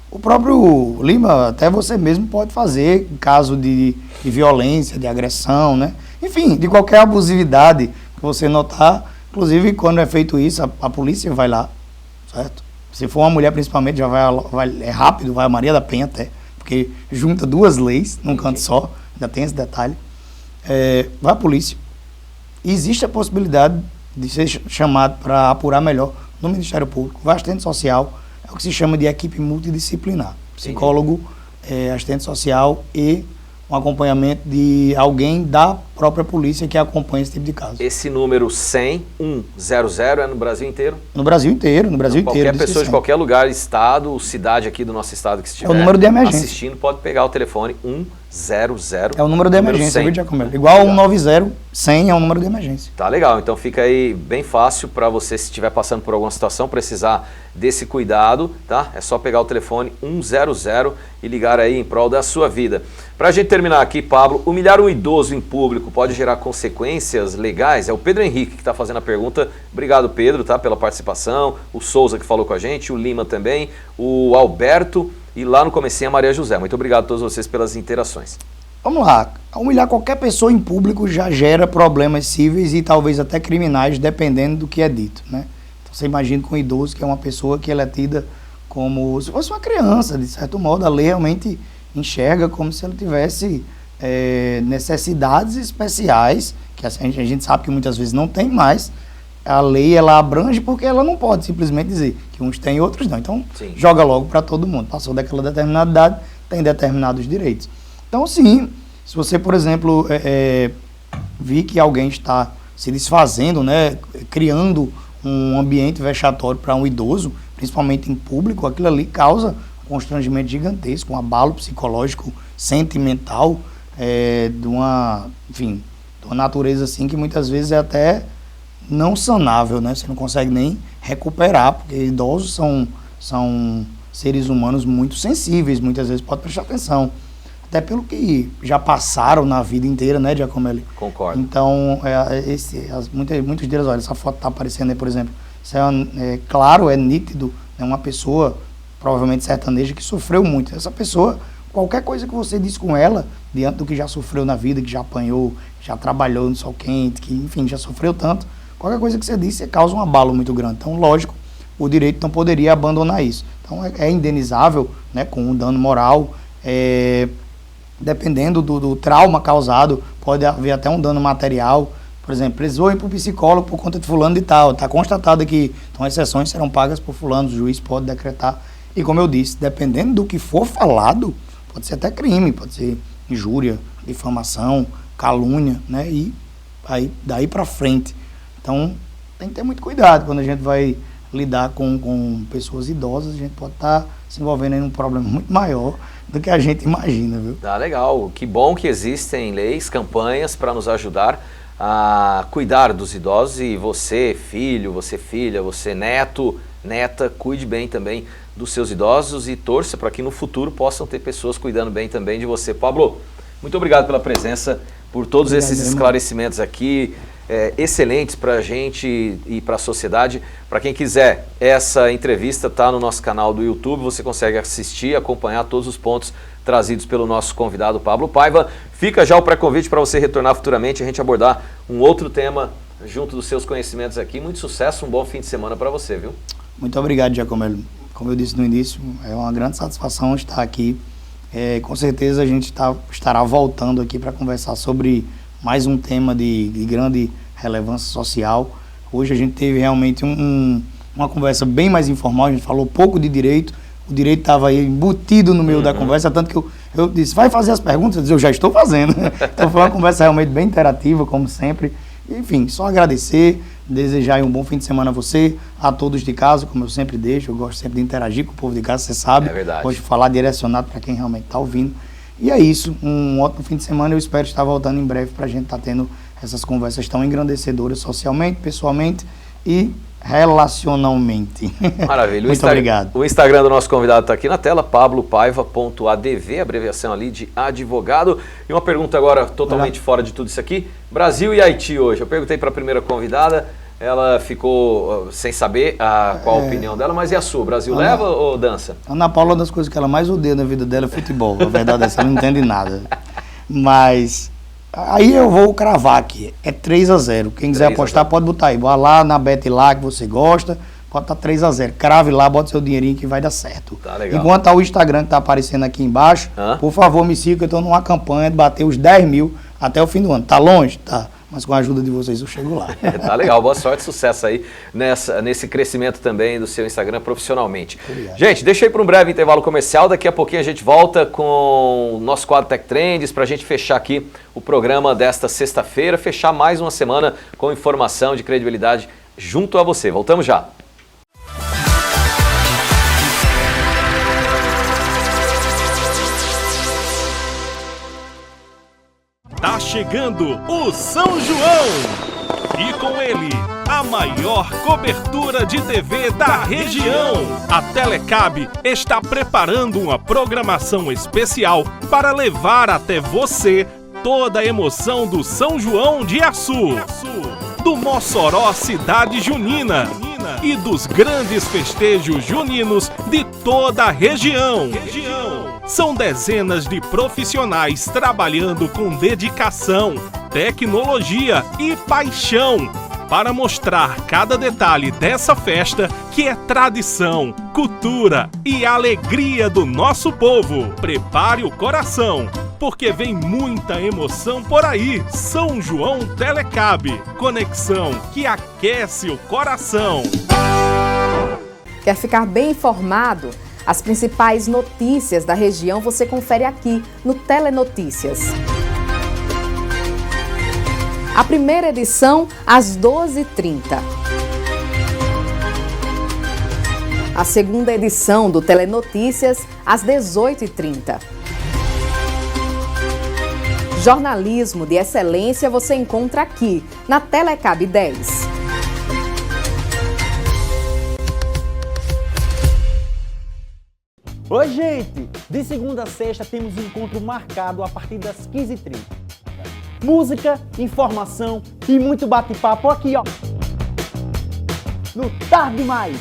O próprio Lima, até você mesmo pode fazer em caso de violência, de agressão, né? Enfim, de qualquer abusividade que você notar, Inclusive, quando é feito isso, a polícia vai lá, certo? Se for uma mulher, principalmente, já é rápido, vai a Maria da Penha até, porque junta 2 leis num canto só, ainda tem esse detalhe. Vai a polícia. E existe a possibilidade de ser chamado para apurar melhor no Ministério Público. Vai assistente social, é o que se chama de equipe multidisciplinar. Psicólogo, assistente social e um acompanhamento de alguém da própria polícia que acompanha esse tipo de caso. Esse número 100 é no Brasil inteiro? No Brasil inteiro, no Brasil inteiro. Qualquer pessoa de qualquer lugar, estado, cidade aqui do nosso estado que estiver o número de emergência. assistindo, pode pegar o telefone 100. É o número de emergência, viu, Giacomelli? Igual o 190, 100 é o número de emergência. Tá legal, então fica aí bem fácil para você, se estiver passando por alguma situação, precisar desse cuidado, tá? É só pegar o telefone 100 e ligar aí em prol da sua vida. Pra gente terminar aqui, Pablo, humilhar um idoso em público pode gerar consequências legais? É o Pedro Henrique que está fazendo a pergunta. Obrigado, Pedro, tá, pela participação. O Souza que falou com a gente, o Lima também, o Alberto e lá no comecinho a Maria José. Muito obrigado a todos vocês pelas interações. Vamos lá. Humilhar qualquer pessoa em público já gera problemas cíveis e talvez até criminais, dependendo do que é dito, né? Então você imagina com um idoso, que é uma pessoa que ela é tida como se fosse uma criança, de certo modo, a lei realmente enxerga como se ela tivesse necessidades especiais, que a gente sabe que muitas vezes não tem, mas a lei ela abrange porque ela não pode simplesmente dizer que uns têm e outros não. Então, joga logo para todo mundo. Passou daquela determinada idade, tem determinados direitos. Então, sim, se você, por exemplo, vir que alguém está se desfazendo, né, criando um ambiente vexatório para um idoso, principalmente em público, aquilo ali causa um constrangimento gigantesco, um abalo psicológico, sentimental, de uma natureza assim que muitas vezes é até não sanável, né? Você não consegue nem recuperar, porque idosos são seres humanos muito sensíveis, muitas vezes pode prestar atenção, até pelo que já passaram na vida inteira, né, Giacomelli? Concordo. Então, muitos deles, olha, essa foto está aparecendo aí, por exemplo, isso claro, é nítido, é uma pessoa, provavelmente sertaneja, que sofreu muito. Essa pessoa, qualquer coisa que você diz com ela, diante do que já sofreu na vida, que já apanhou, já trabalhou no sol quente, que, enfim, já sofreu tanto, qualquer coisa que você diz, você causa um abalo muito grande. Então, lógico, o direito não poderia abandonar isso. Então, é indenizável, né, com um dano moral, dependendo do trauma causado, pode haver até um dano material. Por exemplo, precisou ir para o psicólogo por conta de fulano de tal, está constatado aqui, então exceções serão pagas por fulano, o juiz pode decretar. E como eu disse, dependendo do que for falado, pode ser até crime, pode ser injúria, difamação, calúnia, né? E aí, daí para frente. Então, tem que ter muito cuidado quando a gente vai lidar com pessoas idosas, a gente pode estar se envolvendo em um problema muito maior do que a gente imagina, viu? Tá legal, que bom que existem leis, campanhas para nos ajudar a cuidar dos idosos, e você, filho, você filha, você neto, neta, cuide bem também dos seus idosos e torça para que no futuro possam ter pessoas cuidando bem também de você. Pablo, muito obrigado pela presença, por todos esses esclarecimentos aqui, excelentes para a gente e para a sociedade. Para quem quiser, essa entrevista está no nosso canal do YouTube, você consegue assistir, acompanhar todos os pontos trazidos pelo nosso convidado Pablo Paiva. Fica já o pré-convite para você retornar futuramente, a gente abordar um outro tema junto dos seus conhecimentos aqui. Muito sucesso, um bom fim de semana para você, viu? Muito obrigado, Giacomelli. Como eu disse no início, é uma grande satisfação estar aqui. Com certeza a gente estará voltando aqui para conversar sobre mais um tema de grande relevância social. Hoje a gente teve realmente uma conversa bem mais informal, a gente falou pouco de direito, o direito estava aí embutido no meio da conversa, tanto que eu disse, vai fazer as perguntas? Eu disse, eu já estou fazendo. Então foi uma conversa realmente bem interativa, como sempre. Enfim, só agradecer, desejar um bom fim de semana a você, a todos de casa, como eu sempre deixo, eu gosto sempre de interagir com o povo de casa, você sabe. É verdade. Gosto de falar direcionado para quem realmente está ouvindo. E é isso, um ótimo fim de semana, eu espero estar voltando em breve para a gente estar tendo essas conversas tão engrandecedoras socialmente, pessoalmente e relacionalmente. Maravilha. Muito obrigado. O Instagram do nosso convidado está aqui na tela, pablopaiva.adv, abreviação ali de advogado. E uma pergunta agora totalmente fora de tudo isso aqui. Brasil e Haiti hoje. Eu perguntei para a primeira convidada, ela ficou sem saber qual a opinião dela, mas e a sua? O Brasil leva ou dança? Ana Paula, uma das coisas que ela mais odeia na vida dela é futebol. A verdade é essa, ela não entende nada. Mas Aí eu vou cravar aqui, é 3-0. Quem quiser apostar pode botar aí, vai lá na Bet lá que você gosta, pode estar 3-0. Crave lá, bota seu dinheirinho que vai dar certo. Tá legal. Enquanto tá o Instagram que tá aparecendo aqui embaixo, por favor me siga que eu tô numa campanha de bater os 10 mil até o fim do ano. Tá longe? Tá. Mas com a ajuda de vocês eu chego lá. Tá legal, boa sorte, sucesso aí nesse crescimento também do seu Instagram profissionalmente. Obrigado. Gente, deixa aí para um breve intervalo comercial, daqui a pouquinho a gente volta com o nosso quadro Tech Trends para a gente fechar aqui o programa desta sexta-feira, fechar mais uma semana com informação de credibilidade junto a você. Voltamos já. Tá chegando o São João e com ele a maior cobertura de TV da região. A Telecab está preparando uma programação especial para levar até você toda a emoção do São João de Açu, do Mossoró Cidade Junina e dos grandes festejos juninos de toda a região. São dezenas de profissionais trabalhando com dedicação, tecnologia e paixão para mostrar cada detalhe dessa festa que é tradição, cultura e alegria do nosso povo. Prepare o coração, porque vem muita emoção por aí. São João Telecab, conexão que aquece o coração. Quer ficar bem informado? As principais notícias da região você confere aqui no Telenotícias. A primeira edição às 12h30. A segunda edição do Telenotícias às 18h30. Jornalismo de excelência você encontra aqui na Telecab 10. Oi, gente! De segunda a sexta temos um encontro marcado a partir das 15h30. Música, informação e muito bate-papo aqui, ó. No Tarde Mais.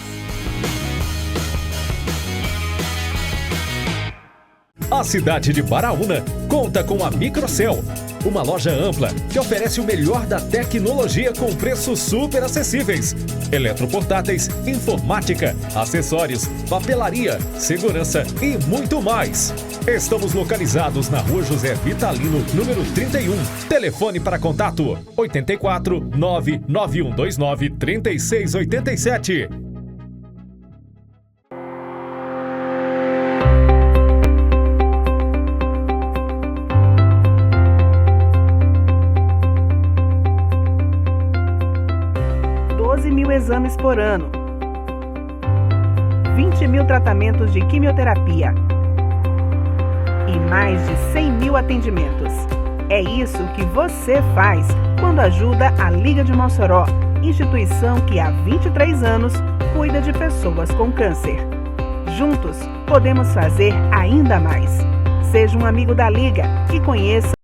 A cidade de Baraúna conta com a Microcel, uma loja ampla que oferece o melhor da tecnologia com preços super acessíveis. Eletroportáteis, informática, acessórios, papelaria, segurança e muito mais. Estamos localizados na Rua José Vitalino, número 31. Telefone para contato 84 99129 3687. Exames por ano, 20 mil tratamentos de quimioterapia e mais de 100 mil atendimentos. É isso que você faz quando ajuda a Liga de Mossoró, instituição que há 23 anos cuida de pessoas com câncer. Juntos, podemos fazer ainda mais. Seja um amigo da Liga e conheça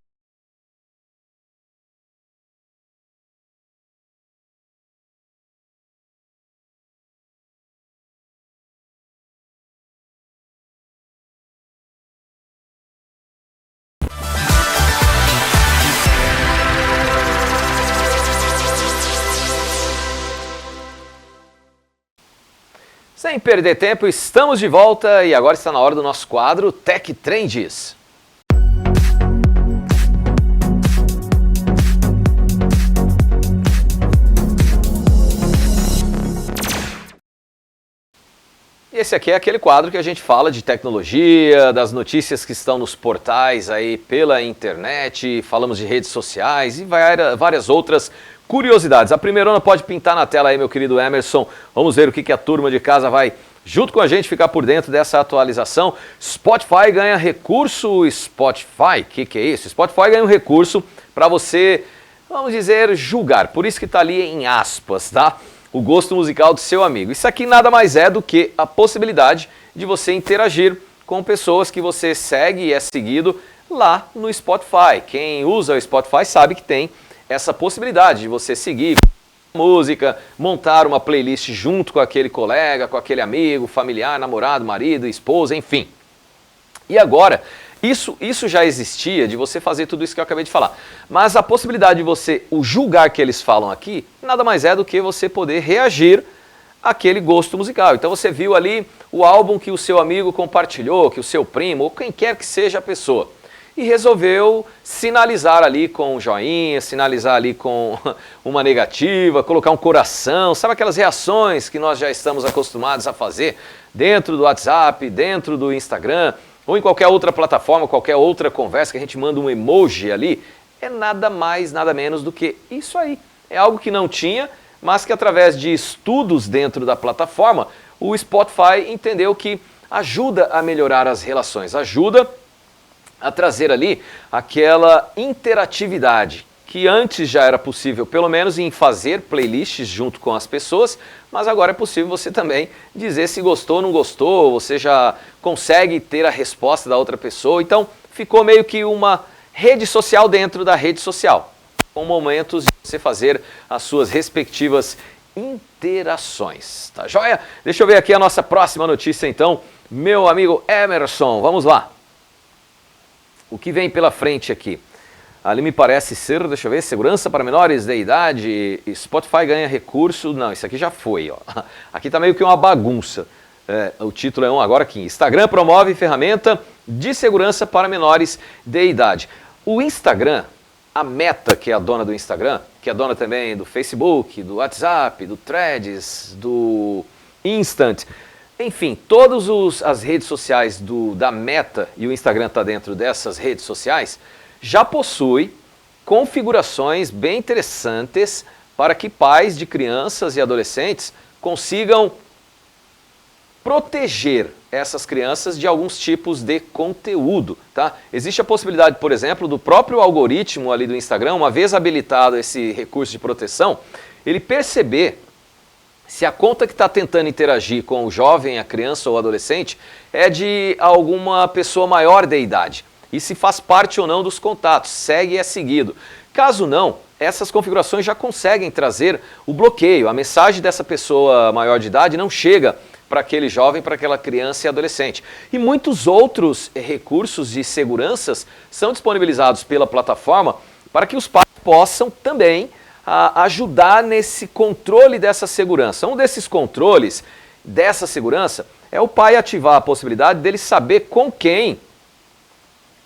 Sem perder tempo, estamos de volta e agora está na hora do nosso quadro Tech Trends. E esse aqui é aquele quadro que a gente fala de tecnologia, das notícias que estão nos portais aí pela internet, falamos de redes sociais e várias outras curiosidades. A primeirona pode pintar na tela aí, meu querido Emerson. Vamos ver o que a turma de casa vai, junto com a gente, ficar por dentro dessa atualização. Spotify ganha recurso. Spotify, o que é isso? Spotify ganha um recurso para você, vamos dizer, julgar. Por isso que está ali em aspas, tá? O gosto musical do seu amigo. Isso aqui nada mais é do que a possibilidade de você interagir com pessoas que você segue e é seguido lá no Spotify. Quem usa o Spotify sabe que tem essa possibilidade de você seguir música, montar uma playlist junto com aquele colega, com aquele amigo, familiar, namorado, marido, esposa, enfim. E agora, Isso já existia, de você fazer tudo isso que eu acabei de falar. Mas a possibilidade de você o julgar que eles falam aqui, nada mais é do que você poder reagir àquele gosto musical. Então você viu ali o álbum que o seu amigo compartilhou, que o seu primo, ou quem quer que seja a pessoa, e resolveu sinalizar ali com um joinha, sinalizar ali com uma negativa, colocar um coração, sabe aquelas reações que nós já estamos acostumados a fazer dentro do WhatsApp, dentro do Instagram, ou em qualquer outra plataforma, qualquer outra conversa que a gente manda um emoji ali, é nada mais, nada menos do que isso aí. É algo que não tinha, mas que através de estudos dentro da plataforma, o Spotify entendeu que ajuda a melhorar as relações, ajuda a trazer ali aquela interatividade que antes já era possível, pelo menos em fazer playlists junto com as pessoas, mas agora é possível você também dizer se gostou ou não gostou, você já consegue ter a resposta da outra pessoa, então ficou meio que uma rede social dentro da rede social, com momentos de você fazer as suas respectivas interações, tá joia? Deixa eu ver aqui a nossa próxima notícia então, meu amigo Emerson, vamos lá. O que vem pela frente aqui? Ali me parece ser, deixa eu ver, segurança para menores de idade, Spotify ganha recurso, não, isso aqui já foi, ó. Aqui tá meio que uma bagunça, o título é agora aqui, Instagram promove ferramenta de segurança para menores de idade. O Instagram, a Meta, que é a dona do Instagram, que é a dona também do Facebook, do WhatsApp, do Threads, do Instant, enfim, todas as redes sociais da Meta, e o Instagram está dentro dessas redes sociais, já possui configurações bem interessantes para que pais de crianças e adolescentes consigam proteger essas crianças de alguns tipos de conteúdo, tá? Existe a possibilidade, por exemplo, do próprio algoritmo ali do Instagram, uma vez habilitado esse recurso de proteção, ele perceber se a conta que está tentando interagir com o jovem, a criança ou o adolescente é de alguma pessoa maior de idade e se faz parte ou não dos contatos, segue e é seguido. Caso não, essas configurações já conseguem trazer o bloqueio, a mensagem dessa pessoa maior de idade não chega para aquele jovem, para aquela criança e adolescente. E muitos outros recursos de seguranças são disponibilizados pela plataforma para que os pais possam também ajudar nesse controle dessa segurança. Um desses controles dessa segurança é o pai ativar a possibilidade dele saber com quem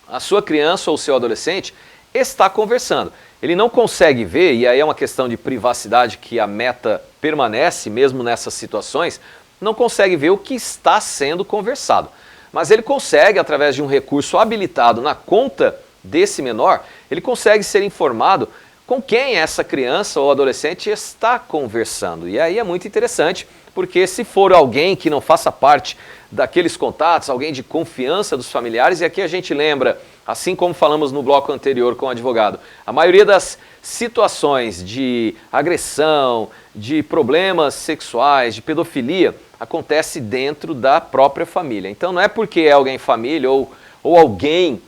a sua criança ou o seu adolescente está conversando. Ele não consegue ver, e aí é uma questão de privacidade que a Meta permanece mesmo nessas situações, não consegue ver o que está sendo conversado. Mas ele consegue, através de um recurso habilitado na conta desse menor, ele consegue ser informado com quem essa criança ou adolescente está conversando. E aí é muito interessante, porque se for alguém que não faça parte daqueles contatos, alguém de confiança dos familiares, e aqui a gente lembra, assim como falamos no bloco anterior com o advogado, a maioria das situações de agressão, de problemas sexuais, de pedofilia, acontece dentro da própria família. Então não é porque é alguém família ou alguém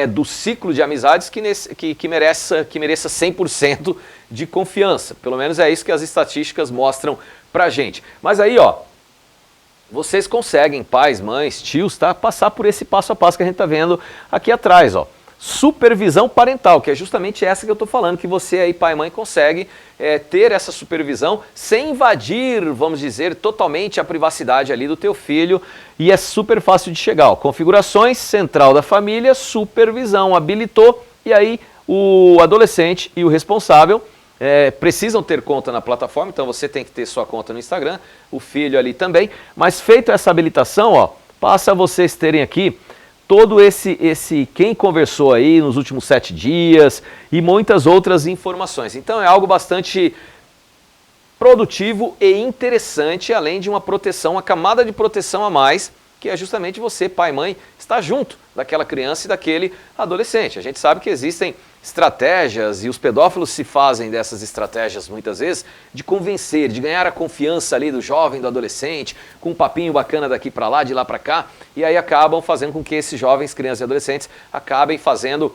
do ciclo de amizades que mereça 100% de confiança. Pelo menos é isso que as estatísticas mostram pra gente. Mas aí, ó, vocês conseguem, pais, mães, tios, tá, passar por esse passo a passo que a gente tá vendo aqui atrás, ó. Supervisão parental, que é justamente essa que eu tô falando, que você aí, pai e mãe, consegue ter essa supervisão sem invadir, vamos dizer, totalmente a privacidade ali do teu filho, e é super fácil de chegar, ó. Configurações, central da família, supervisão, habilitou, e aí o adolescente e o responsável precisam ter conta na plataforma, então você tem que ter sua conta no Instagram, o filho ali também, mas feito essa habilitação, ó, passa a vocês terem aqui todo esse quem conversou aí nos últimos 7 dias e muitas outras informações. Então é algo bastante produtivo e interessante, além de uma proteção, uma camada de proteção a mais, que é justamente você, pai e mãe, estar junto daquela criança e daquele adolescente. A gente sabe que existem estratégias, e os pedófilos se fazem dessas estratégias muitas vezes, de convencer, de ganhar a confiança ali do jovem, do adolescente, com um papinho bacana daqui para lá, de lá para cá, e aí acabam fazendo com que esses jovens, crianças e adolescentes, acabem fazendo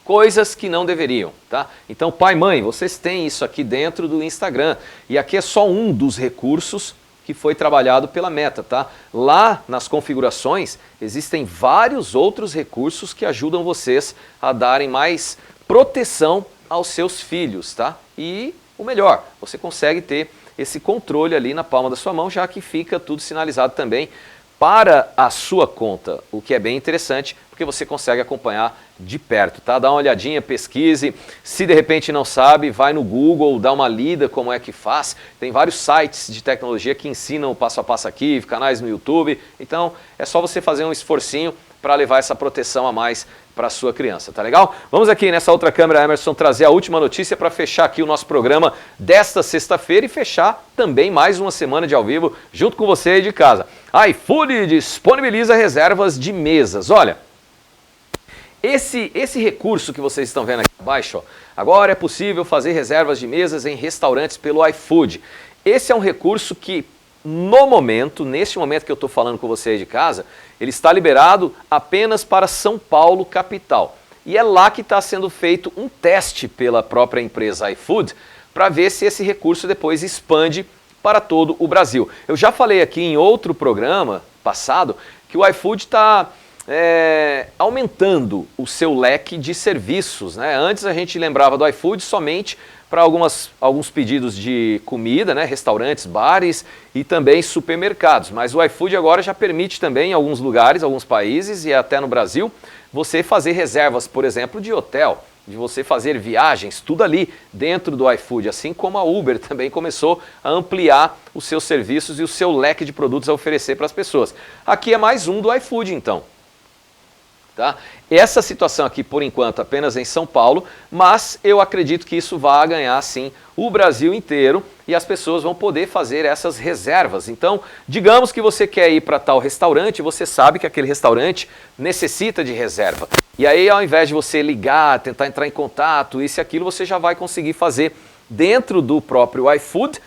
coisas que não deveriam, tá? Então, pai e mãe, vocês têm isso aqui dentro do Instagram, e aqui é só um dos recursos que foi trabalhado pela Meta, tá? Lá nas configurações existem vários outros recursos que ajudam vocês a darem mais proteção aos seus filhos, tá? E o melhor, você consegue ter esse controle ali na palma da sua mão, já que fica tudo sinalizado também para a sua conta, o que é bem interessante, porque você consegue acompanhar de perto, tá? Dá uma olhadinha, pesquise, se de repente não sabe, vai no Google, dá uma lida como é que faz, tem vários sites de tecnologia que ensinam o passo a passo aqui, canais no YouTube, então é só você fazer um esforcinho para levar essa proteção a mais para a sua criança, tá legal? Vamos aqui nessa outra câmera, Emerson, trazer a última notícia para fechar aqui o nosso programa desta sexta-feira e fechar também mais uma semana de ao vivo junto com você aí de casa. A iFood disponibiliza reservas de mesas. Olha, esse recurso que vocês estão vendo aqui abaixo, ó, agora é possível fazer reservas de mesas em restaurantes pelo iFood. Esse é um recurso que, neste momento que eu estou falando com você aí de casa, ele está liberado apenas para São Paulo, capital. E é lá que está sendo feito um teste pela própria empresa iFood para ver se esse recurso depois expande para todo o Brasil. Eu já falei aqui em outro programa passado que o iFood está aumentando o seu leque de serviços, né? Antes a gente lembrava do iFood somente para alguns pedidos de comida, né? Restaurantes, bares e também supermercados. Mas o iFood agora já permite também em alguns lugares, alguns países e até no Brasil, você fazer reservas, por exemplo, de hotel, de você fazer viagens, tudo ali dentro do iFood, assim como a Uber também começou a ampliar os seus serviços e o seu leque de produtos a oferecer para as pessoas. Aqui é mais um do iFood, então. Tá? Essa situação aqui, por enquanto, apenas em São Paulo, mas eu acredito que isso vai ganhar, sim, o Brasil inteiro e as pessoas vão poder fazer essas reservas. Então, digamos que você quer ir para tal restaurante, você sabe que aquele restaurante necessita de reserva. E aí, ao invés de você ligar, tentar entrar em contato, isso e aquilo, você já vai conseguir fazer dentro do próprio iFood.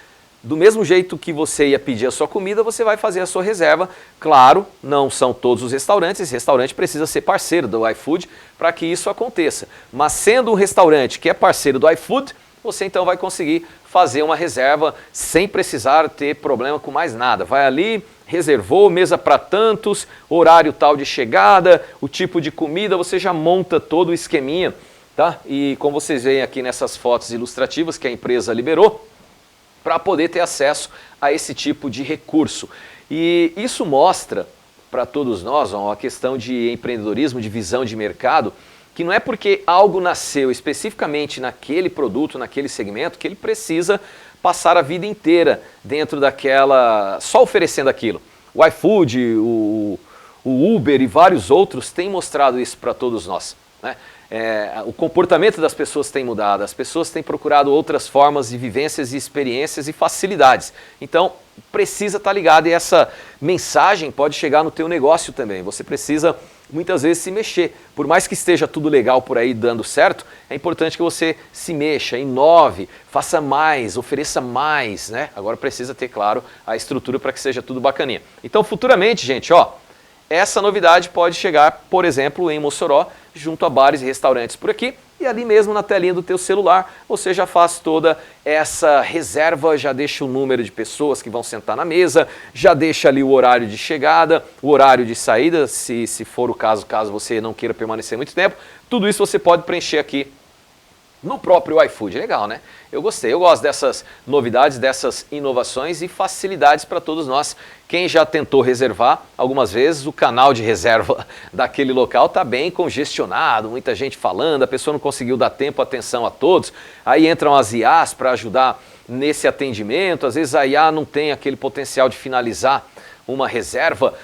Do mesmo jeito que você ia pedir a sua comida, você vai fazer a sua reserva. Claro, não são todos os restaurantes, esse restaurante precisa ser parceiro do iFood para que isso aconteça. Mas sendo um restaurante que é parceiro do iFood, você então vai conseguir fazer uma reserva sem precisar ter problema com mais nada. Vai ali, reservou, mesa para tantos, horário tal de chegada, o tipo de comida, você já monta todo o esqueminha, tá? E como vocês veem aqui nessas fotos ilustrativas que a empresa liberou, para poder ter acesso a esse tipo de recurso. E isso mostra para todos nós a questão de empreendedorismo, de visão de mercado, que não é porque algo nasceu especificamente naquele produto, naquele segmento, que ele precisa passar a vida inteira dentro daquela, só oferecendo aquilo. O iFood, o Uber e vários outros têm mostrado isso para todos nós, né? O comportamento das pessoas tem mudado, as pessoas têm procurado outras formas de vivências e experiências e facilidades. Então, precisa estar ligado e essa mensagem pode chegar no teu negócio também. Você precisa, muitas vezes, se mexer. Por mais que esteja tudo legal por aí dando certo, é importante que você se mexa, inove, faça mais, ofereça mais, né? Agora precisa ter, claro, a estrutura para que seja tudo bacaninha. Então, futuramente, gente, ó, essa novidade pode chegar, por exemplo, em Mossoró, junto a bares e restaurantes por aqui, e ali mesmo na telinha do teu celular, você já faz toda essa reserva, já deixa o número de pessoas que vão sentar na mesa, já deixa ali o horário de chegada, o horário de saída, se for o caso você não queira permanecer muito tempo, tudo isso você pode preencher aqui no próprio iFood. Legal, né? Eu gostei, eu gosto dessas novidades, dessas inovações e facilidades para todos nós. Quem já tentou reservar, algumas vezes o canal de reserva daquele local está bem congestionado, muita gente falando, a pessoa não conseguiu dar tempo, atenção a todos, aí entram as IAs para ajudar nesse atendimento, às vezes a IA não tem aquele potencial de finalizar uma reserva,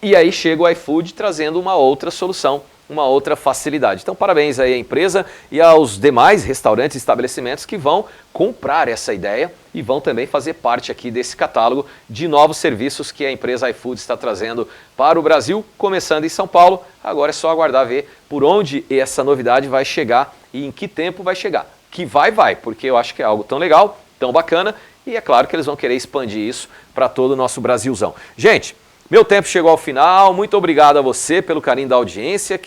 e aí chega o iFood trazendo uma outra solução, uma outra facilidade. Então, parabéns aí à empresa e aos demais restaurantes e estabelecimentos que vão comprar essa ideia e vão também fazer parte aqui desse catálogo de novos serviços que a empresa iFood está trazendo para o Brasil, começando em São Paulo. Agora é só aguardar ver por onde essa novidade vai chegar e em que tempo vai chegar. Que vai, porque eu acho que é algo tão legal, tão bacana, e é claro que eles vão querer expandir isso para todo o nosso Brasilzão. Gente, meu tempo chegou ao final, muito obrigado a você pelo carinho da audiência.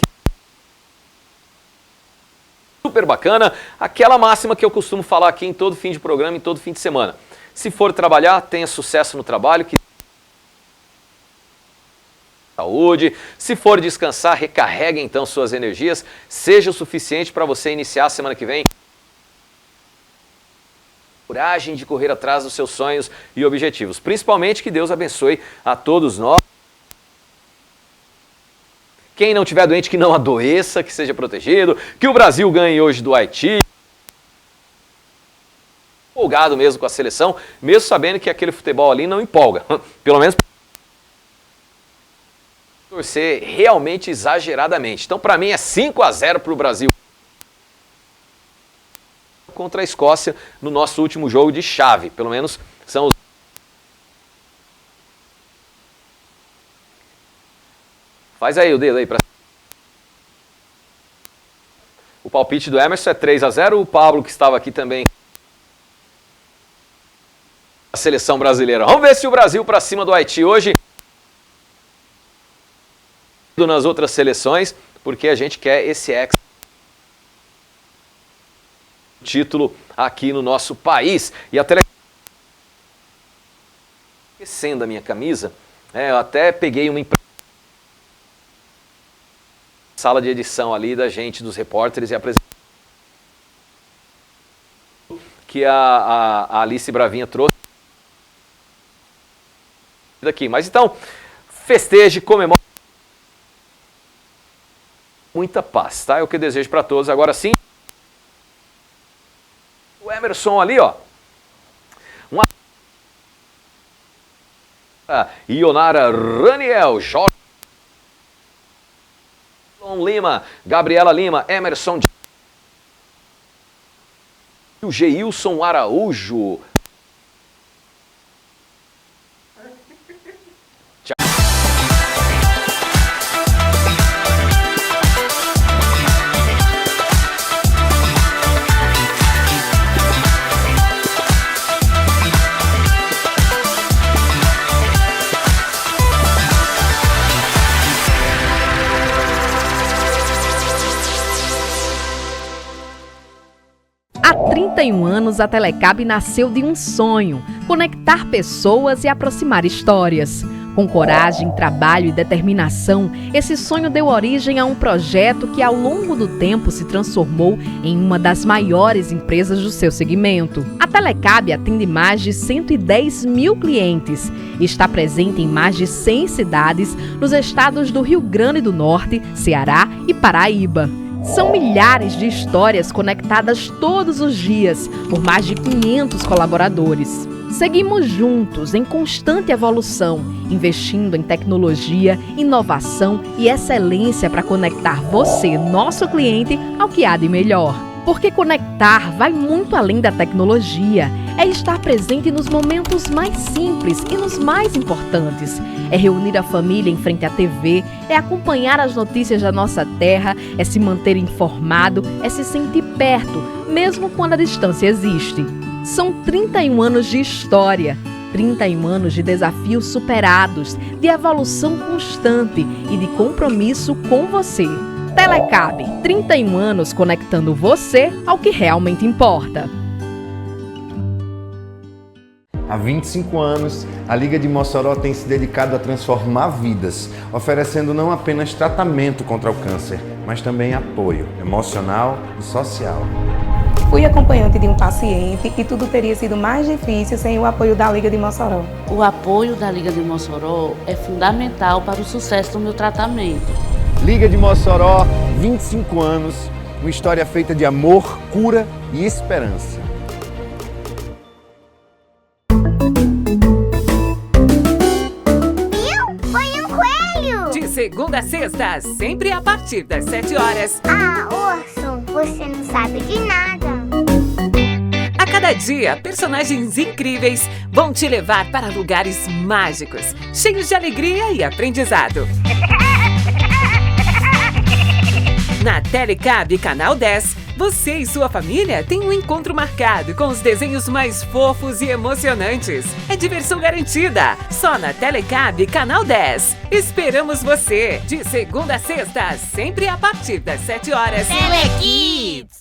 Super bacana, aquela máxima que eu costumo falar aqui em todo fim de programa, em todo fim de semana. Se for trabalhar, tenha sucesso no trabalho, que saúde. Se for descansar, recarregue então suas energias, seja o suficiente para você iniciar a semana que vem. Coragem de correr atrás dos seus sonhos e objetivos. Principalmente que Deus abençoe a todos nós. Quem não tiver doente, que não adoeça, que seja protegido, que o Brasil ganhe hoje do Haiti. Empolgado mesmo com a seleção, mesmo sabendo que aquele futebol ali não empolga. Pelo menos torcer realmente exageradamente. Então, para mim, é 5-0 para o Brasil contra a Escócia no nosso último jogo de chave. Pelo menos são os... Faz aí o dedo aí para... O palpite do Emerson é 3-0. O Pablo, que estava aqui também, a seleção brasileira. Vamos ver se o Brasil para cima do Haiti hoje, nas outras seleções, porque a gente quer esse título aqui no nosso país. E a esquecendo a minha camisa, eu até peguei uma sala de edição ali da gente, dos repórteres, e apresentei que a Alice Bravinha trouxe daqui. Mas então, festeje, comemore, muita paz, tá? É o que eu desejo para todos. Agora sim, o Emerson ali, ó. Ionara Raniel, Jorge Lima, Gabriela Lima, Emerson e o Geilson Araújo. Há 31 anos, a Telecab nasceu de um sonho: conectar pessoas e aproximar histórias. Com coragem, trabalho e determinação, esse sonho deu origem a um projeto que, ao longo do tempo, se transformou em uma das maiores empresas do seu segmento. A Telecab atende mais de 110 mil clientes e está presente em mais de 100 cidades nos estados do Rio Grande do Norte, Ceará e Paraíba. São milhares de histórias conectadas todos os dias por mais de 500 colaboradores. Seguimos juntos em constante evolução, investindo em tecnologia, inovação e excelência para conectar você, nosso cliente, ao que há de melhor. Porque conectar vai muito além da tecnologia. É estar presente nos momentos mais simples e nos mais importantes. É reunir a família em frente à TV, é acompanhar as notícias da nossa terra, é se manter informado, é se sentir perto, mesmo quando a distância existe. São 31 anos de história, 31 anos de desafios superados, de evolução constante e de compromisso com você. Telecab, 31 anos conectando você ao que realmente importa. Há 25 anos, a Liga de Mossoró tem se dedicado a transformar vidas, oferecendo não apenas tratamento contra o câncer, mas também apoio emocional e social. Fui acompanhante de um paciente e tudo teria sido mais difícil sem o apoio da Liga de Mossoró. O apoio da Liga de Mossoró é fundamental para o sucesso do meu tratamento. Liga de Mossoró, 25 anos, uma história feita de amor, cura e esperança. Foi um coelho! De segunda a sexta, sempre a partir das 7 horas. Ah, Orson, você não sabe de nada. A cada dia, personagens incríveis vão te levar para lugares mágicos, cheios de alegria e aprendizado. Na Telecab Canal 10, você e sua família têm um encontro marcado com os desenhos mais fofos e emocionantes. É diversão garantida, só na Telecab Canal 10. Esperamos você, de segunda a sexta, sempre a partir das 7 horas. Telekids!